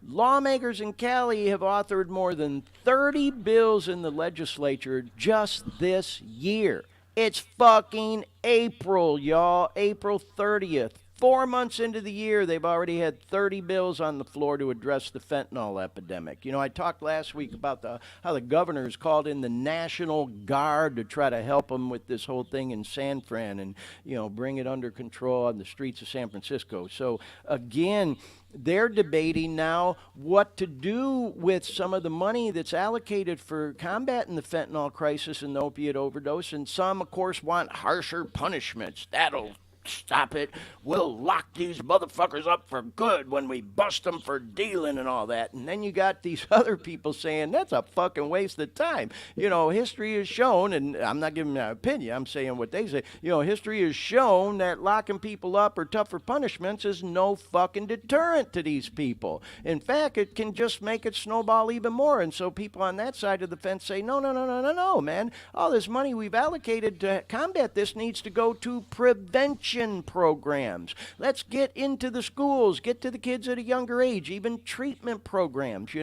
Lawmakers in Cali have authored more than 30 bills in the legislature just this year. It's fucking April, y'all. April 30th. 4 months into the year, they've already had 30 bills on the floor to address the fentanyl epidemic. I talked last week about how the governor's called in the National Guard to try to help them with this whole thing in San Fran and, bring it under control on the streets of San Francisco. So, again, they're debating now what to do with some of the money that's allocated for combating the fentanyl crisis and the opiate overdose. And some, of course, want harsher punishments. That'll stop it. We'll lock these motherfuckers up for good when we bust them for dealing and all that. And then you got these other people saying that's a fucking waste of time. History has shown, and I'm not giving my opinion, I'm saying what they say. History has shown that locking people up or tougher punishments is no fucking deterrent to these people. In fact, it can just make it snowball even more. And so people on that side of the fence say, no, man. All this money we've allocated to combat this needs to go to prevention programs. Let's get into the schools, get to the kids at a younger age, even treatment programs,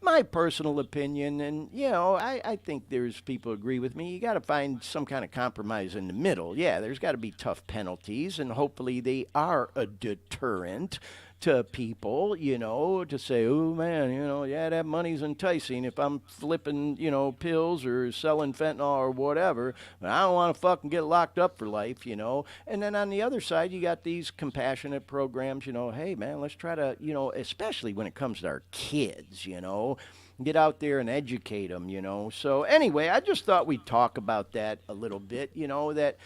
My personal opinion, and, I think there's people agree with me, you got to find some kind of compromise in the middle. Yeah, there's got to be tough penalties, and hopefully they are a deterrent to people, to say, oh, man, that money's enticing if I'm flipping, pills or selling fentanyl or whatever, but I don't want to fucking get locked up for life, And then on the other side, you got these compassionate programs, hey, man, let's try to, especially when it comes to our kids, get out there and educate them, So anyway, I just thought we'd talk about that a little bit, that,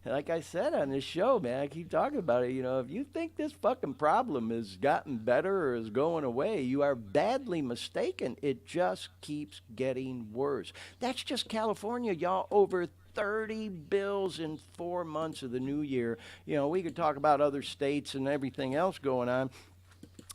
like I said on this show, man, I keep talking about it, if you think this fucking problem has gotten better or is going away, you are badly mistaken. It just keeps getting worse. That's just California, y'all. Over 30 bills in 4 months of the new year. We could talk about other states and everything else going on.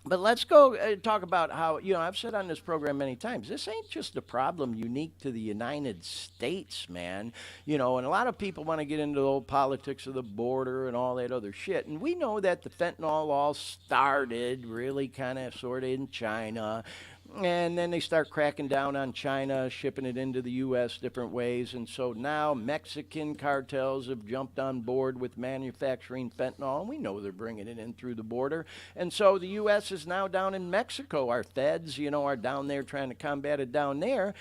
But let's go talk about how, I've said on this program many times, this ain't just a problem unique to the United States, man. And a lot of people want to get into the whole politics of the border and all that other shit. And we know that the fentanyl all started really kind of sort of in China. And then they start cracking down on China, shipping it into the U.S. different ways. And so now Mexican cartels have jumped on board with manufacturing fentanyl. And we know they're bringing it in through the border. And so the U.S. is now down in Mexico. Our feds, are down there trying to combat it down there.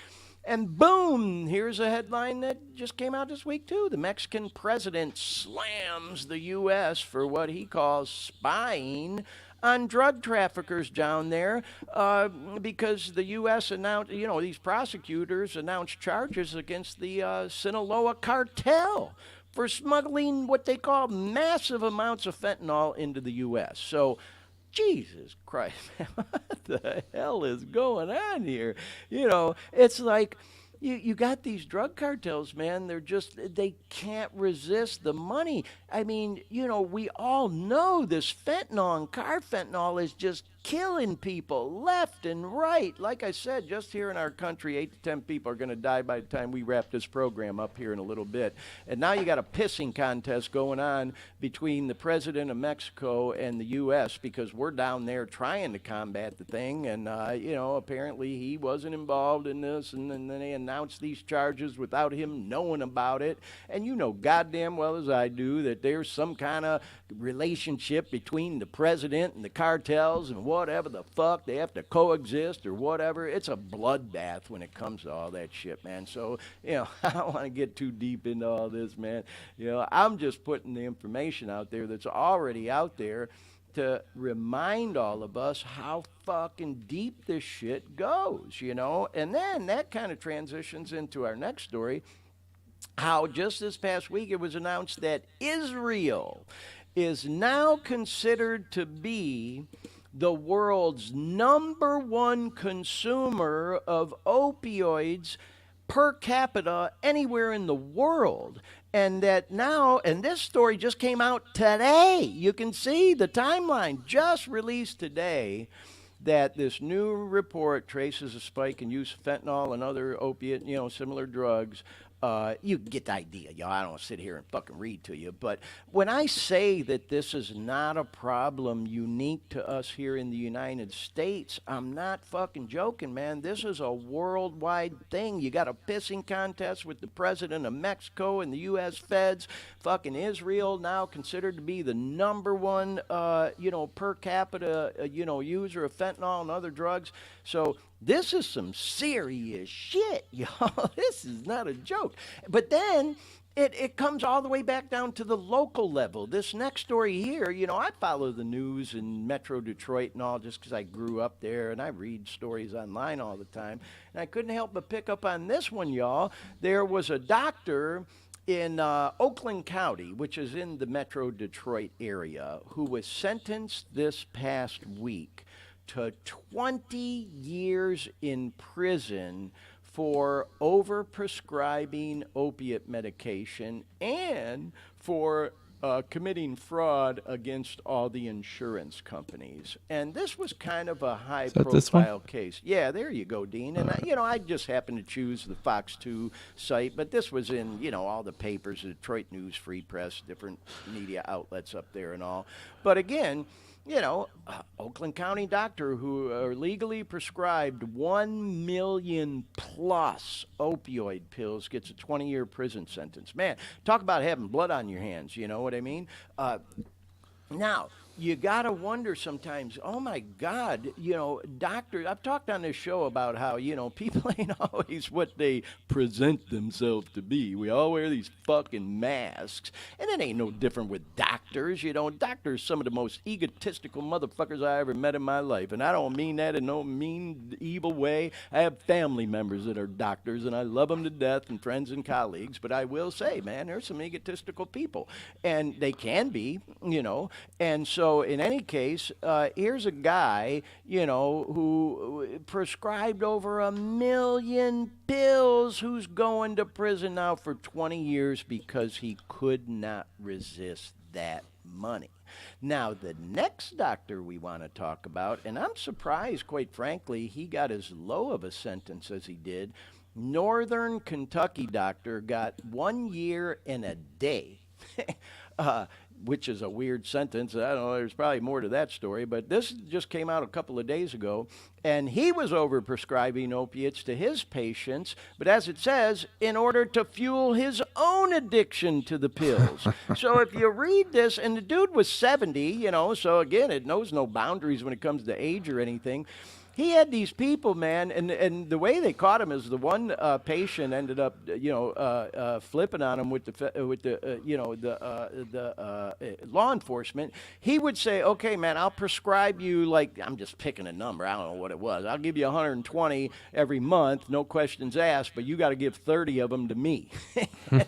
And boom, here's a headline that just came out this week, too. The Mexican president slams the U.S. for what he calls spying on drug traffickers down there because the U.S. announced, these prosecutors announced charges against the Sinaloa cartel for smuggling what they call massive amounts of fentanyl into the U.S. So, Jesus Christ, man, what the hell is going on here? It's like you got these drug cartels, man. They can't resist the money. I mean, we all know this fentanyl and carfentanil is just killing people left and right. Like I said, just here in our country, 8 to 10 people are going to die by the time we wrap this program up here in a little bit. And now you got a pissing contest going on between the president of Mexico and the U.S. because we're down there trying to combat the thing. And, apparently he wasn't involved in this. And then they announced these charges without him knowing about it. And you know goddamn well as I do that there's some kind of relationship between the president and the cartels and whatever the fuck. They have to coexist or whatever. It's a bloodbath when it comes to all that shit, man. So, I don't want to get too deep into all this, man. I'm just putting the information out there that's already out there to remind all of us how fucking deep this shit goes, And then that kind of transitions into our next story, how just this past week it was announced that Israel is now considered to be the world's #1 consumer of opioids per capita anywhere in the world. And that now, and this story just came out today. You can see the timeline just released today that this new report traces a spike in use of fentanyl and other opiate, similar drugs. You get the idea, y'all. I don't want to sit here and fucking read to you. But when I say that this is not a problem unique to us here in the United States, I'm not fucking joking, man. This is a worldwide thing. You got a pissing contest with the president of Mexico and the U.S. feds. Fucking Israel now considered to be the #1, per capita, user of fentanyl and other drugs. So this is some serious shit, y'all. This is not a joke. But then it comes all the way back down to the local level. This next story here, I follow the news in Metro Detroit and all just because I grew up there and I read stories online all the time. And I couldn't help but pick up on this one, y'all. There was a doctor in Oakland County, which is in the Metro Detroit area, who was sentenced this past week to 20 years in prison for overprescribing opiate medication and for committing fraud against all the insurance companies. And this was kind of a high-profile case. Yeah, there you go, Dean. And, I just happened to choose the Fox 2 site, but this was in, all the papers, the Detroit News, Free Press, different media outlets up there and all. But again, Oakland County doctor who legally prescribed 1 million plus opioid pills gets a 20-year prison sentence. Man, talk about having blood on your hands, you know what I mean? Now, you got to wonder sometimes, oh my God, doctors, I've talked on this show about how, people ain't always what they present themselves to be. We all wear these fucking masks, and it ain't no different with doctors. Doctors, some of the most egotistical motherfuckers I ever met in my life, and I don't mean that in no mean, evil way. I have family members that are doctors, and I love them to death, and friends and colleagues, but I will say, man, there's some egotistical people, and they can be, and so in any case, here's a guy, who prescribed over 1 million pills, who's going to prison now for 20 years because he could not resist that money. Now, the next doctor we want to talk about, and I'm surprised, quite frankly, he got as low of a sentence as he did. Northern Kentucky doctor got 1 year and a day. Which is a weird sentence. I don't know, there's probably more to that story, but this just came out a couple of days ago, and he was overprescribing opiates to his patients, but as it says, in order to fuel his own addiction to the pills. So if you read this, and the dude was 70, so again, it knows no boundaries when it comes to age or anything. He had these people, man, and the way they caught him is the one patient ended up, flipping on him with the law enforcement. He would say, "Okay, man, I'll prescribe you like I'm just picking a number. I don't know what it was. I'll give you 120 every month, no questions asked, but you got to give 30 of them to me."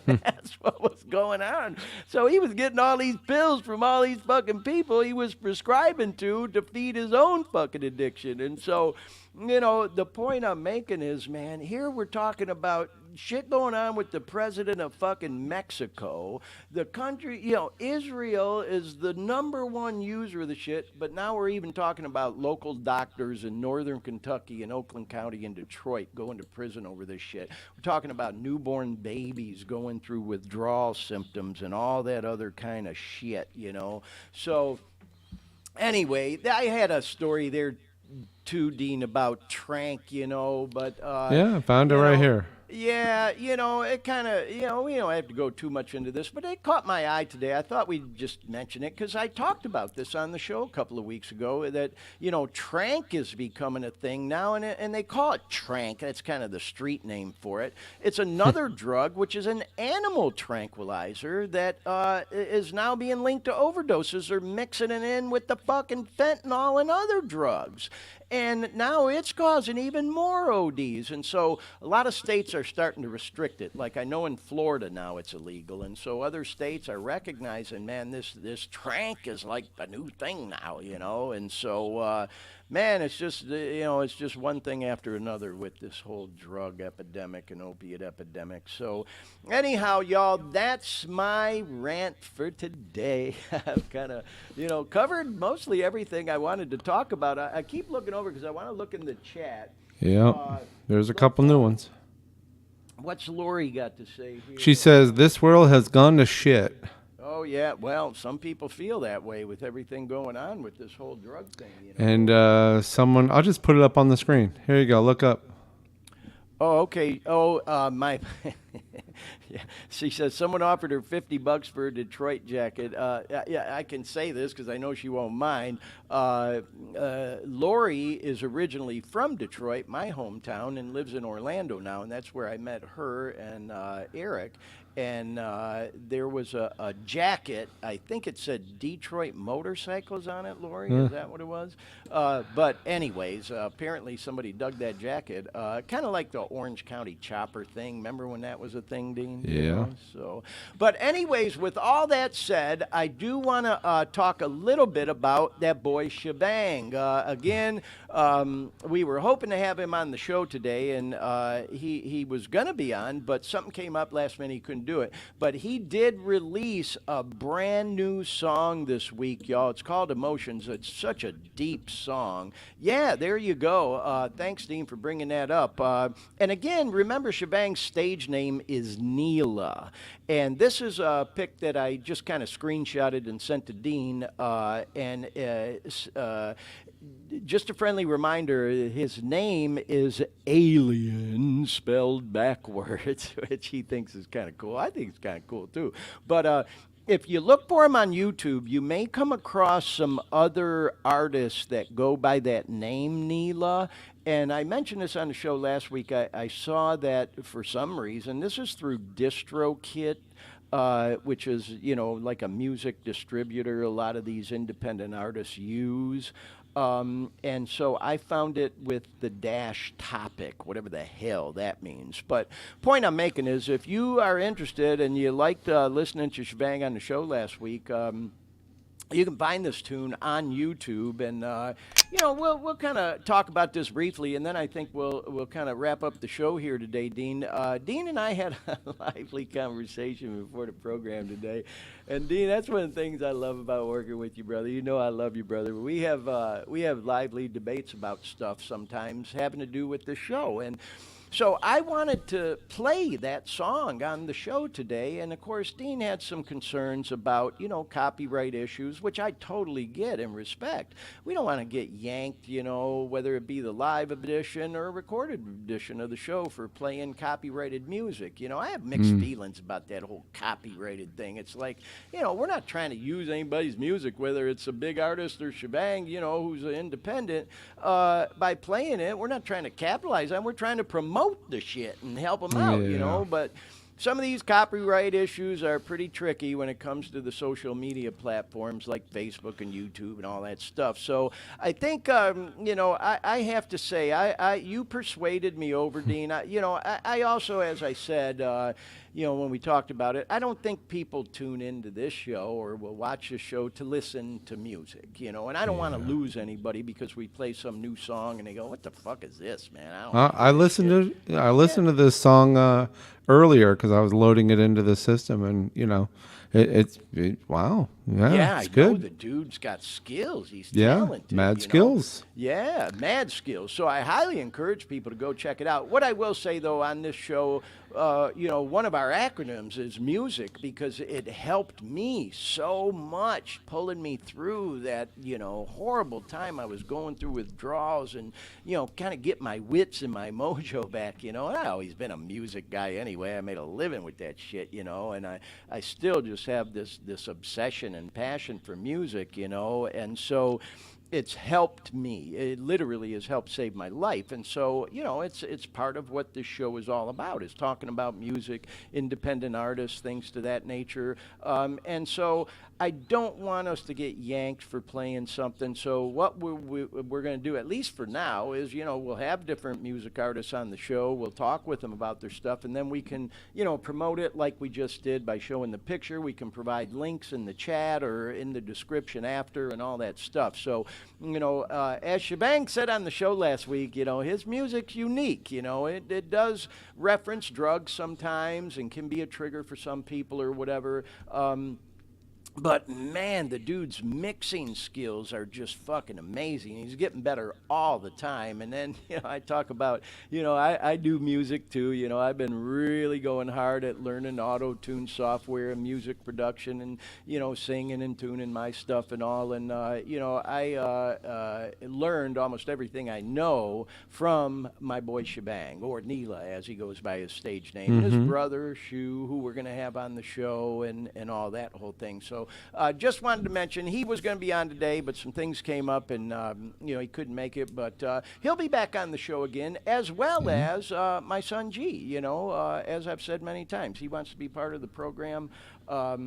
That's what was going on. So he was getting all these pills from all these fucking people he was prescribing to feed his own fucking addiction. And so, the point I'm making is, man, here we're talking about shit going on with the president of fucking Mexico. The country, Israel is the number one user of the shit, but now we're even talking about local doctors in northern Kentucky and Oakland County and Detroit going to prison over this shit. We're talking about newborn babies going through withdrawal symptoms and all that other kind of shit, So, anyway, I had a story there too, Dean, about Trank, but... yeah, I found it right here. Yeah, it kind of, we don't have to go too much into this, but it caught my eye today. I thought we'd just mention it because I talked about this on the show a couple of weeks ago that, Trank is becoming a thing now, and they call it Trank. That's kind of the street name for it. It's another drug, which is an animal tranquilizer that is now being linked to overdoses or mixing it in with the fucking fentanyl and other drugs. And now it's causing even more ODs. And so a lot of states are starting to restrict it. Like I know in Florida now it's illegal. And so other states are recognizing, man, this Trank is like a new thing now, And so, man, it's just, it's just one thing after another with this whole drug epidemic and opiate epidemic. So anyhow, y'all, that's my rant for today. I've kind of, covered mostly everything I wanted to talk about. I keep looking over because I want to look in the chat. Yeah, there's a couple new ones. What's Lori got to say here? She says, this world has gone to shit. Oh, yeah. Well, some people feel that way with everything going on with this whole drug thing. And someone, I'll just put it up on the screen. Here you go. Look up. Oh, okay. Oh, my. Yeah. She says someone offered her $50 for a Detroit jacket. Yeah, I can say this because I know she won't mind. Lori is originally from Detroit, my hometown, and lives in Orlando now, and that's where I met her and Eric. And there was a jacket. I think it said Detroit Motorcycles on it, Lori. Is that what it was? But anyways, apparently somebody dug that jacket. Kind of like the Orange County Chopper thing. Remember when that was a thing, Dean? Yeah. So, but anyways, with all that said, I do want to talk a little bit about that boy Shebang. Again, we were hoping to have him on the show today, and he was going to be on, but something came up last minute. He couldn't do it. But he did release a brand new song this week, y'all. It's called Emotions. It's such a deep song. Yeah, there you go. Thanks, Dean, for bringing that up. And again, remember, Shebang's stage name is Neela. And this is a pic that I just kind of screenshotted and sent to Dean. Just a friendly reminder, his name is Alien, spelled backwards, which he thinks is kind of cool. I think it's kind of cool, too. But if you look for him on YouTube, you may come across some other artists that go by that name, Neela. And I mentioned this on the show last week. I saw that for some reason. This is through DistroKit. Which is, like a music distributor a lot of these independent artists use. And so I found it with the dash topic, whatever the hell that means. But point I'm making is if you are interested and you liked listening to Shebang on the show last week, you can find this tune on YouTube, and we'll kind of talk about this briefly, and then I think we'll kind of wrap up the show here today, Dean. Dean and I had a lively conversation before the program today, and Dean, that's one of the things I love about working with you, brother. You know I love you, brother. We have lively debates about stuff sometimes having to do with the show, and so I wanted to play that song on the show today, and of course Dean had some concerns about, copyright issues, which I totally get and respect. We don't want to get yanked, whether it be the live edition or a recorded edition of the show for playing copyrighted music. I have mixed feelings about that whole copyrighted thing. It's like, we're not trying to use anybody's music, whether it's a big artist or Shebang, who's an independent, by playing it. We're not trying to capitalize on it. We're trying to promote the shit and help them out, but some of these copyright issues are pretty tricky when it comes to the social media platforms like Facebook and YouTube and all that stuff. So I think, I have to say, you persuaded me over, Dean. I also, as I said, when we talked about it, I don't think people tune into this show or will watch the show to listen to music, and I don't want to lose anybody because we play some new song and they go, "What the fuck is this, man?" I listened to this song earlier because I was loading it into the system, and it's wow, yeah, it's I good. know the dude's got skills. He's talented. Mad skills. Yeah, mad skills. So I highly encourage people to go check it out. What I will say, though, on this show, one of our acronyms is music because it helped me so much pulling me through that, horrible time I was going through withdrawals and, kind of get my wits and my mojo back, And I've always been a music guy anyway. I made a living with that shit, and I still just have this obsession and passion for music, and so it's helped me. It literally has helped save my life. And so, it's part of what this show is all about, is talking about music, independent artists, things to that nature. And so I don't want us to get yanked for playing something. So what we're going to do, at least for now, is, we'll have different music artists on the show. We'll talk with them about their stuff, and then we can, promote it like we just did by showing the picture. We can provide links in the chat or in the description after and all that stuff. So, as Shebang said on the show last week, his music's unique. It does reference drugs sometimes and can be a trigger for some people or whatever. But man, the dude's mixing skills are just fucking amazing. He's getting better all the time. And then, I talk about, I do music too. I've been really going hard at learning auto-tune software and music production and, singing and tuning my stuff and all. And, I learned almost everything I know from my boy Shebang, or Neela, as he goes by his stage name, and his brother, Shu, who we're going to have on the show and all that whole thing. So just wanted to mention he was going to be on today, but some things came up and, he couldn't make it. But he'll be back on the show again, as well as my son G, as I've said many times. He wants to be part of the program, but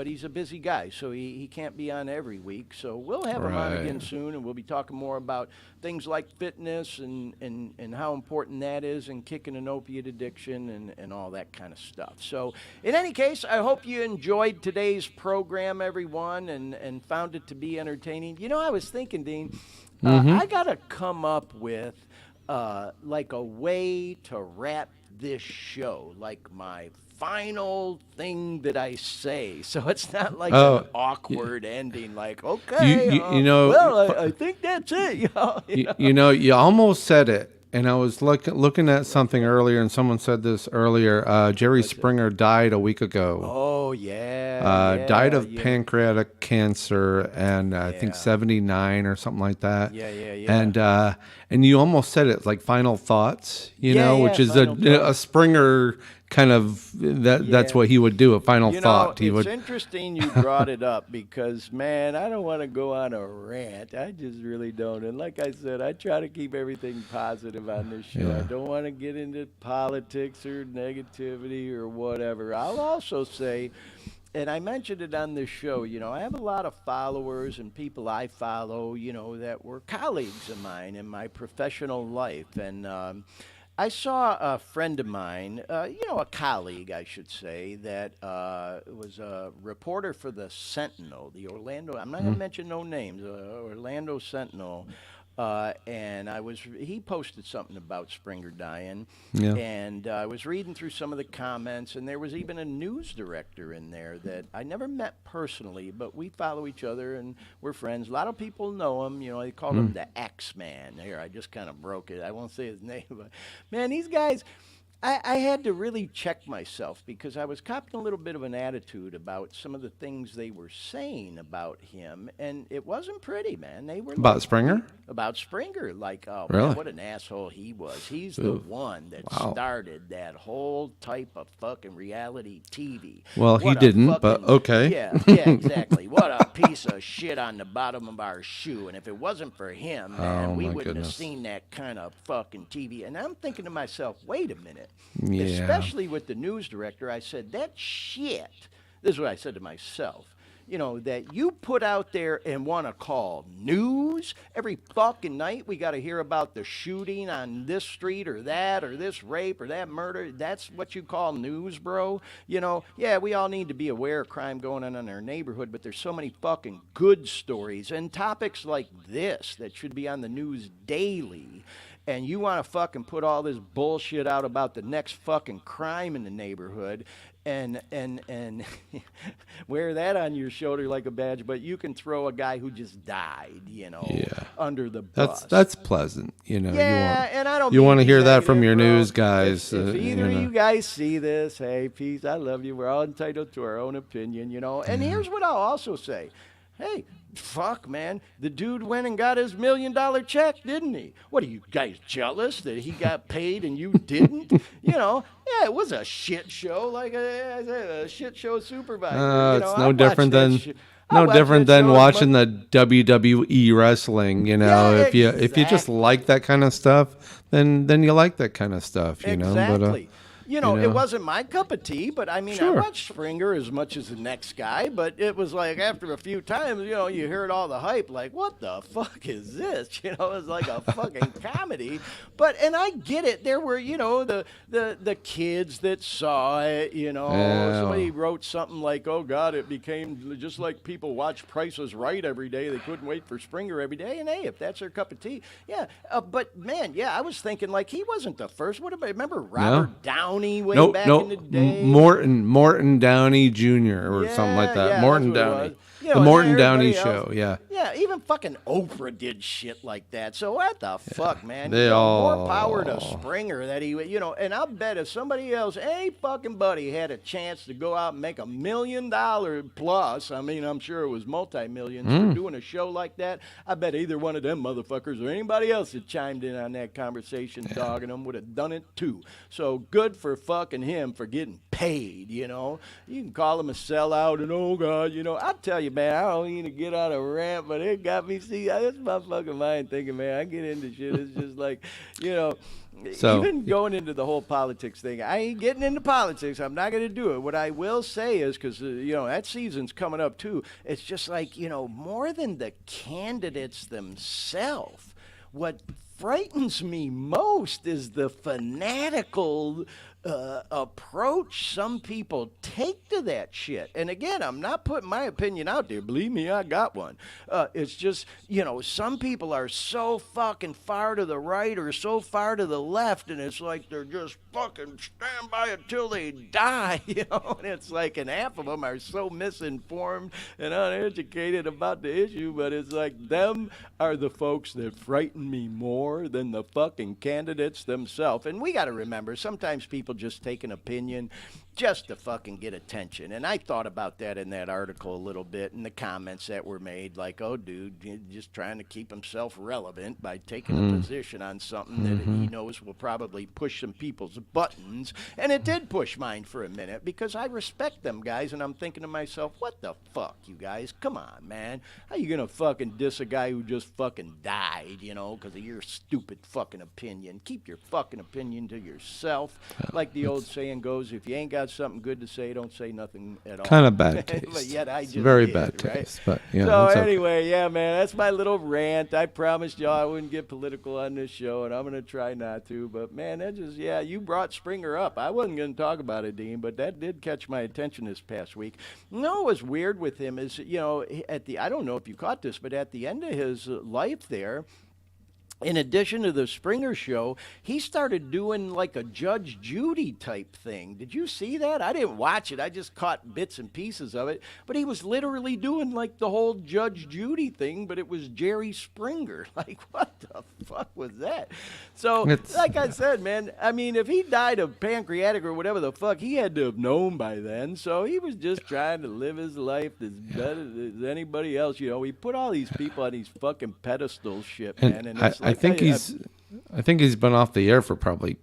he's a busy guy, so he can't be on every week. So we'll have him on again soon, and we'll be talking more about things like fitness and how important that is in kicking an opiate addiction and all that kind of stuff. So in any case, I hope you enjoyed today's program, everyone, and found it to be entertaining. I was thinking, Dean, I got to come up with like a way to wrap this show, like my final thing that I say, so it's not like an awkward ending. Like, okay, I think that's it. You almost said it, and I was looking at something earlier, and someone said this earlier. Jerry Springer died a week ago. Oh yeah, died of pancreatic cancer, and I think 79 or something like that. Yeah. And you almost said it, like final thoughts, which is a Springer kind of that's what he would do, a final thought. It's interesting you brought it up because, man, I don't want to go on a rant. I just really don't. And like I said, I try to keep everything positive on this show. I don't want to get into politics or negativity or whatever. I'll also say, and I mentioned it on this show, I have a lot of followers and people I follow, that were colleagues of mine in my professional life. And I saw a friend of mine, a colleague, I should say, that was a reporter for the Sentinel, the Orlando, I'm not going to mention no names, Orlando Sentinel. And he posted something about Springer dying, and I was reading through some of the comments, and there was even a news director in there that I never met personally, but we follow each other and we're friends. A lot of people know him. They called him the X-Man. Here, I just kind of broke it. I won't say his name, but man, these guys, I had to really check myself because I was copping a little bit of an attitude about some of the things they were saying about him, and it wasn't pretty, man. They were about Springer? About Springer, like, oh, really? Man, what an asshole he was. He's the one that started that whole type of fucking reality TV. Well, he didn't, but okay. Yeah, exactly. What a piece of shit on the bottom of our shoe. And if it wasn't for him, man, we wouldn't have seen that kind of fucking TV. And I'm thinking to myself, wait a minute. Yeah. Especially with the news director. I said, that shit, this is what I said to myself, that you put out there and want to call news every fucking night. We got to hear about the shooting on this street or this rape or that murder. That's what you call news, bro. Yeah, we all need to be aware of crime going on in our neighborhood, but there's so many fucking good stories and topics like this that should be on the news daily. And you want to fucking put all this bullshit out about the next fucking crime in the neighborhood and wear that on your shoulder like a badge, but you can throw a guy who just died, under the bus. That's pleasant, Yeah, and I don't. You want to hear that from negative, your bro. news guys. If either of you guys see this, hey, peace, I love you. We're all entitled to our own opinion, And here's what I'll also say. Hey, fuck, man. The dude went and got his $1 million check, didn't he? What, are you guys jealous that he got paid and you didn't? Yeah, it was a shit show, like a shit show supervisor. It's no different than watching the WWE wrestling. Yeah, if you just like that kind of stuff, then you like that kind of stuff. Exactly. It wasn't my cup of tea, but I mean, Sure. I watched Springer as much as the next guy, but it was like after a few times, you heard all the hype, like, what the fuck is this? It was like a fucking comedy. And I get it. There were, the kids that saw it, Somebody wrote something like, oh, God, it became just like people watch Price is Right every day. They couldn't wait for Springer every day. And, hey, if that's their cup of tea, yeah. But, man, I was thinking, like, he wasn't the first. Remember Robert Downey? Back in the day. Morton Downey Jr. or something like that. Morton Downey. The Morton Downey Show, yeah. Yeah, even fucking Oprah did shit like that. So what the fuck, man? They all... More power to Springer that he, and I'll bet if somebody else, any fucking buddy had a chance to go out and make $1 million plus, I mean, I'm sure it was multi-millions for doing a show like that, I bet either one of them motherfuckers or anybody else that chimed in on that conversation dogging them would have done it too. So good for fucking him for getting paid, You can call him a sellout and, oh, God, I'll tell you, man, I don't mean to get on a rant, but it got me, that's my fucking mind thinking, man, I get into shit, it's just like, even going into the whole politics thing, I ain't getting into politics, I'm not going to do it. What I will say is, because, that season's coming up too, it's just like, more than the candidates themselves, what frightens me most is the fanatical approach some people take to that shit. And again, I'm not putting my opinion out there. Believe me, I got one. It's just, some people are so fucking far to the right or so far to the left, and it's like they're just fucking stand by until they die, And it's like, and half of them are so misinformed and uneducated about the issue, but it's like them are the folks that frighten me more than the fucking candidates themselves. And we got to remember, sometimes people just take an opinion just to fucking get attention. And I thought about that in that article a little bit, and the comments that were made, like, oh, dude, he's just trying to keep himself relevant by taking a position on something that he knows will probably push some people's buttons. And it did push mine for a minute, because I respect them guys, and I'm thinking to myself, what the fuck, you guys? Come on, man. How you gonna fucking diss a guy who just fucking died, because of your stupid fucking opinion? Keep your fucking opinion to yourself. Like the old saying goes, if you ain't got something good to say, don't say nothing at all. Kind of bad taste. But yet I just very did, bad right? taste. But so anyway, yeah, man, that's my little rant. I promised y'all I wouldn't get political on this show, and I'm gonna try not to. But man, that just you brought Springer up. I wasn't gonna talk about it, Dean, but that did catch my attention this past week. What was weird with him is, I don't know if you caught this, but at the end of his life there, in addition to the Springer show, he started doing like a Judge Judy type thing. Did you see that? I didn't watch it. I just caught bits and pieces of it. But he was literally doing like the whole Judge Judy thing, but it was Jerry Springer. Like, what the fuck was that? So, like I said, man, I mean, if he died of pancreatic or whatever the fuck, he had to have known by then. So he was just trying to live his life as better as anybody else. He put all these people on these fucking pedestal shit, man. And it's I think he's been off the air for probably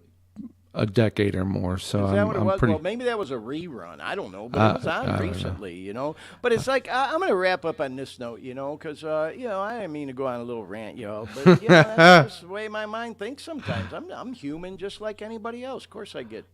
a decade or more. So Is that what it I'm was? pretty. Well, maybe that was a rerun. I don't know, but it was on recently, you know. But it's like I'm going to wrap up on this note, you know, because you know I didn't mean to go on a little rant, but you know that's just the way my mind thinks sometimes. I'm human, just like anybody else. Of course, I get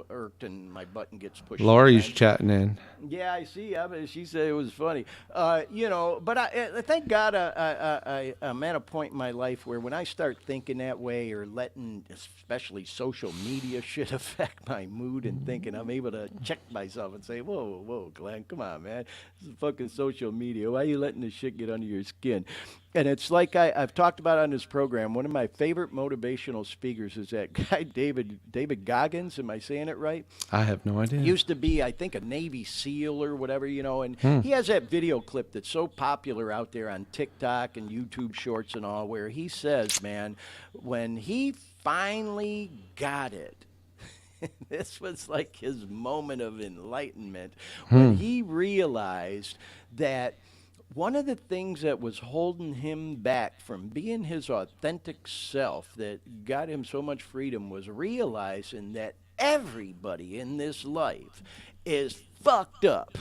irked and my button gets pushed. Lori's sometimes. chatting in. Yeah, I see. She said it was funny. But I thank God I'm at a point in my life where when I start thinking that way or letting, especially social media shit affect my mood and thinking, I'm able to check myself and say, whoa, Glenn, come on, man. This is fucking social media. Why are you letting this shit get under your skin? And it's like I've talked about on this program, one of my favorite motivational speakers is that guy, David Goggins. Am I saying it right? I have no idea. Used to be, I think, a Navy SEAL or whatever, and he has that video clip that's so popular out there on TikTok and YouTube Shorts and all, where he says, man, when he finally got it, this was like his moment of enlightenment, when he realized that one of the things that was holding him back from being his authentic self that got him so much freedom was realizing that everybody in this life is fucked up.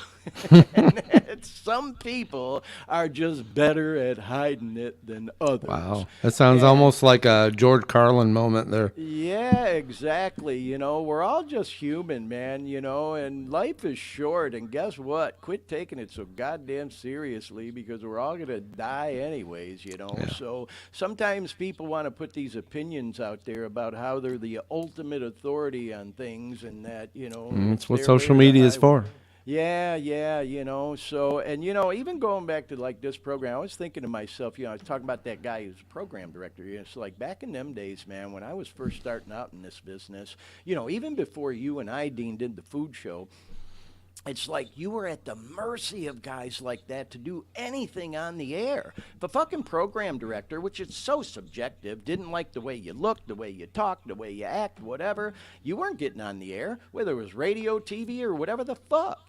And that some people are just better at hiding it than others. Wow. That sounds almost like a George Carlin moment there. Yeah, exactly. We're all just human, man, and life is short. And guess what? Quit taking it so goddamn seriously because we're all going to die anyways, Yeah. So sometimes people want to put these opinions out there about how they're the ultimate authority on things and that, That's what social media is for. Yeah, so, and, even going back to, like, this program, I was thinking to myself, I was talking about that guy who's a program director, so, like, back in them days, man, when I was first starting out in this business, even before you and I, Dean, did the food show, it's like you were at the mercy of guys like that to do anything on the air. If a fucking program director, which is so subjective, didn't like the way you looked, the way you talked, the way you act, whatever, you weren't getting on the air, whether it was radio, TV, or whatever the fuck,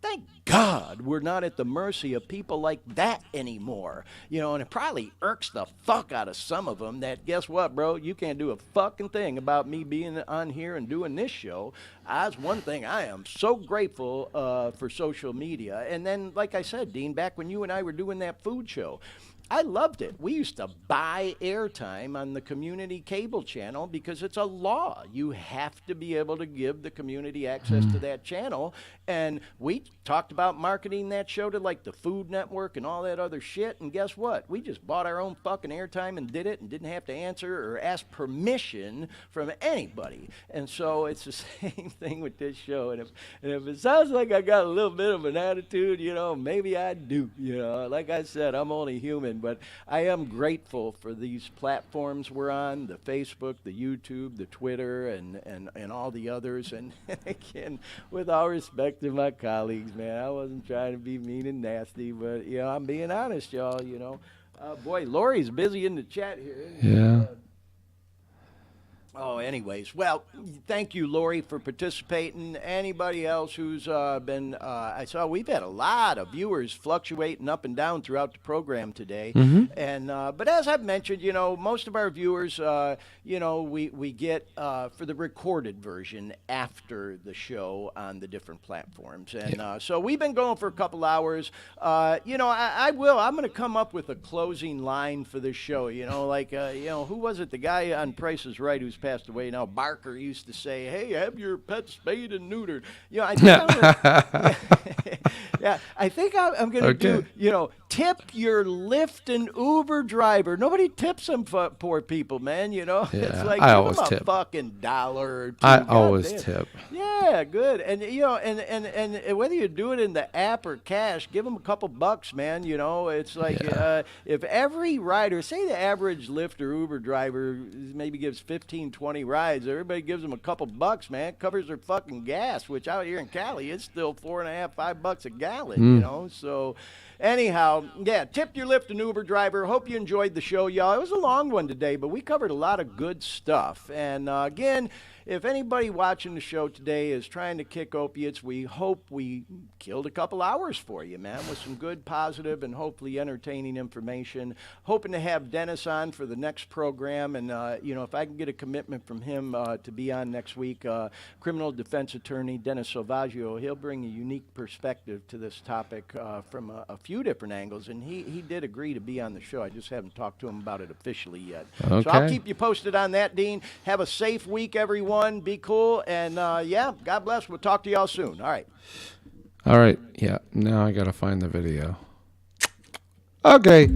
Thank God we're not at the mercy of people like that anymore, and it probably irks the fuck out of some of them that, guess what, bro, you can't do a fucking thing about me being on here and doing this show. That's one thing I am so grateful for social media. And then, like I said, Dean, back when you and I were doing that food show, I loved it. We used to buy airtime on the community cable channel because it's a law. You have to be able to give the community access to that channel. And we talked about marketing that show to like the Food Network and all that other shit. And guess what? We just bought our own fucking airtime and did it and didn't have to answer or ask permission from anybody. And so it's the same thing with this show. And if it sounds like I got a little bit of an attitude, maybe I do. Like I said, I'm only human. But I am grateful for these platforms we're on, the Facebook, the YouTube, the Twitter, and all the others. And again, with all respect to my colleagues, man, I wasn't trying to be mean and nasty, but, I'm being honest, y'all, boy, Lori's busy in the chat here. Yeah. Anyways, well, thank you, Lori, for participating. Anybody else who's been, I saw we've had a lot of viewers fluctuating up and down throughout the program today. And, but as I've mentioned, most of our viewers, we get for the recorded version after the show on the different platforms. And so we've been going for a couple hours. I'm going to come up with a closing line for this show, who was it? The guy on Price is Right who's passed away now, Barker, used to say, hey, have your pet spayed and neutered. I think I'm going to do, tip your Lyft and Uber driver. Nobody tips them poor people, man, It's like, I give always them a tip. fucking dollar or two. I always tip. Yeah, good. And, and whether you do it in the app or cash, give them a couple bucks, man, It's like if every rider, say the average Lyft or Uber driver maybe gives 15, 20 rides, everybody gives them a couple bucks, man. It covers their fucking gas, which out here in Cali, it's still $4.50, $5 a gallon, So anyhow, tip your Lyft and Uber driver. Hope you enjoyed the show, y'all. It was a long one today, but we covered a lot of good stuff. And again, if anybody watching the show today is trying to kick opiates, we hope we killed a couple hours for you, man, with some good, positive, and hopefully entertaining information. Hoping to have Dennis on for the next program, and if I can get a commitment from him to be on next week, criminal defense attorney Dennis Salvaggio, he'll bring a unique perspective to this topic from a few different angles, and he did agree to be on the show. I just haven't talked to him about it officially yet. Okay. So I'll keep you posted on that, Dean. Have a safe week, everyone. Be cool, and God bless. We'll talk to y'all soon. All right. All right. Yeah. Now I got to find the video. Okay.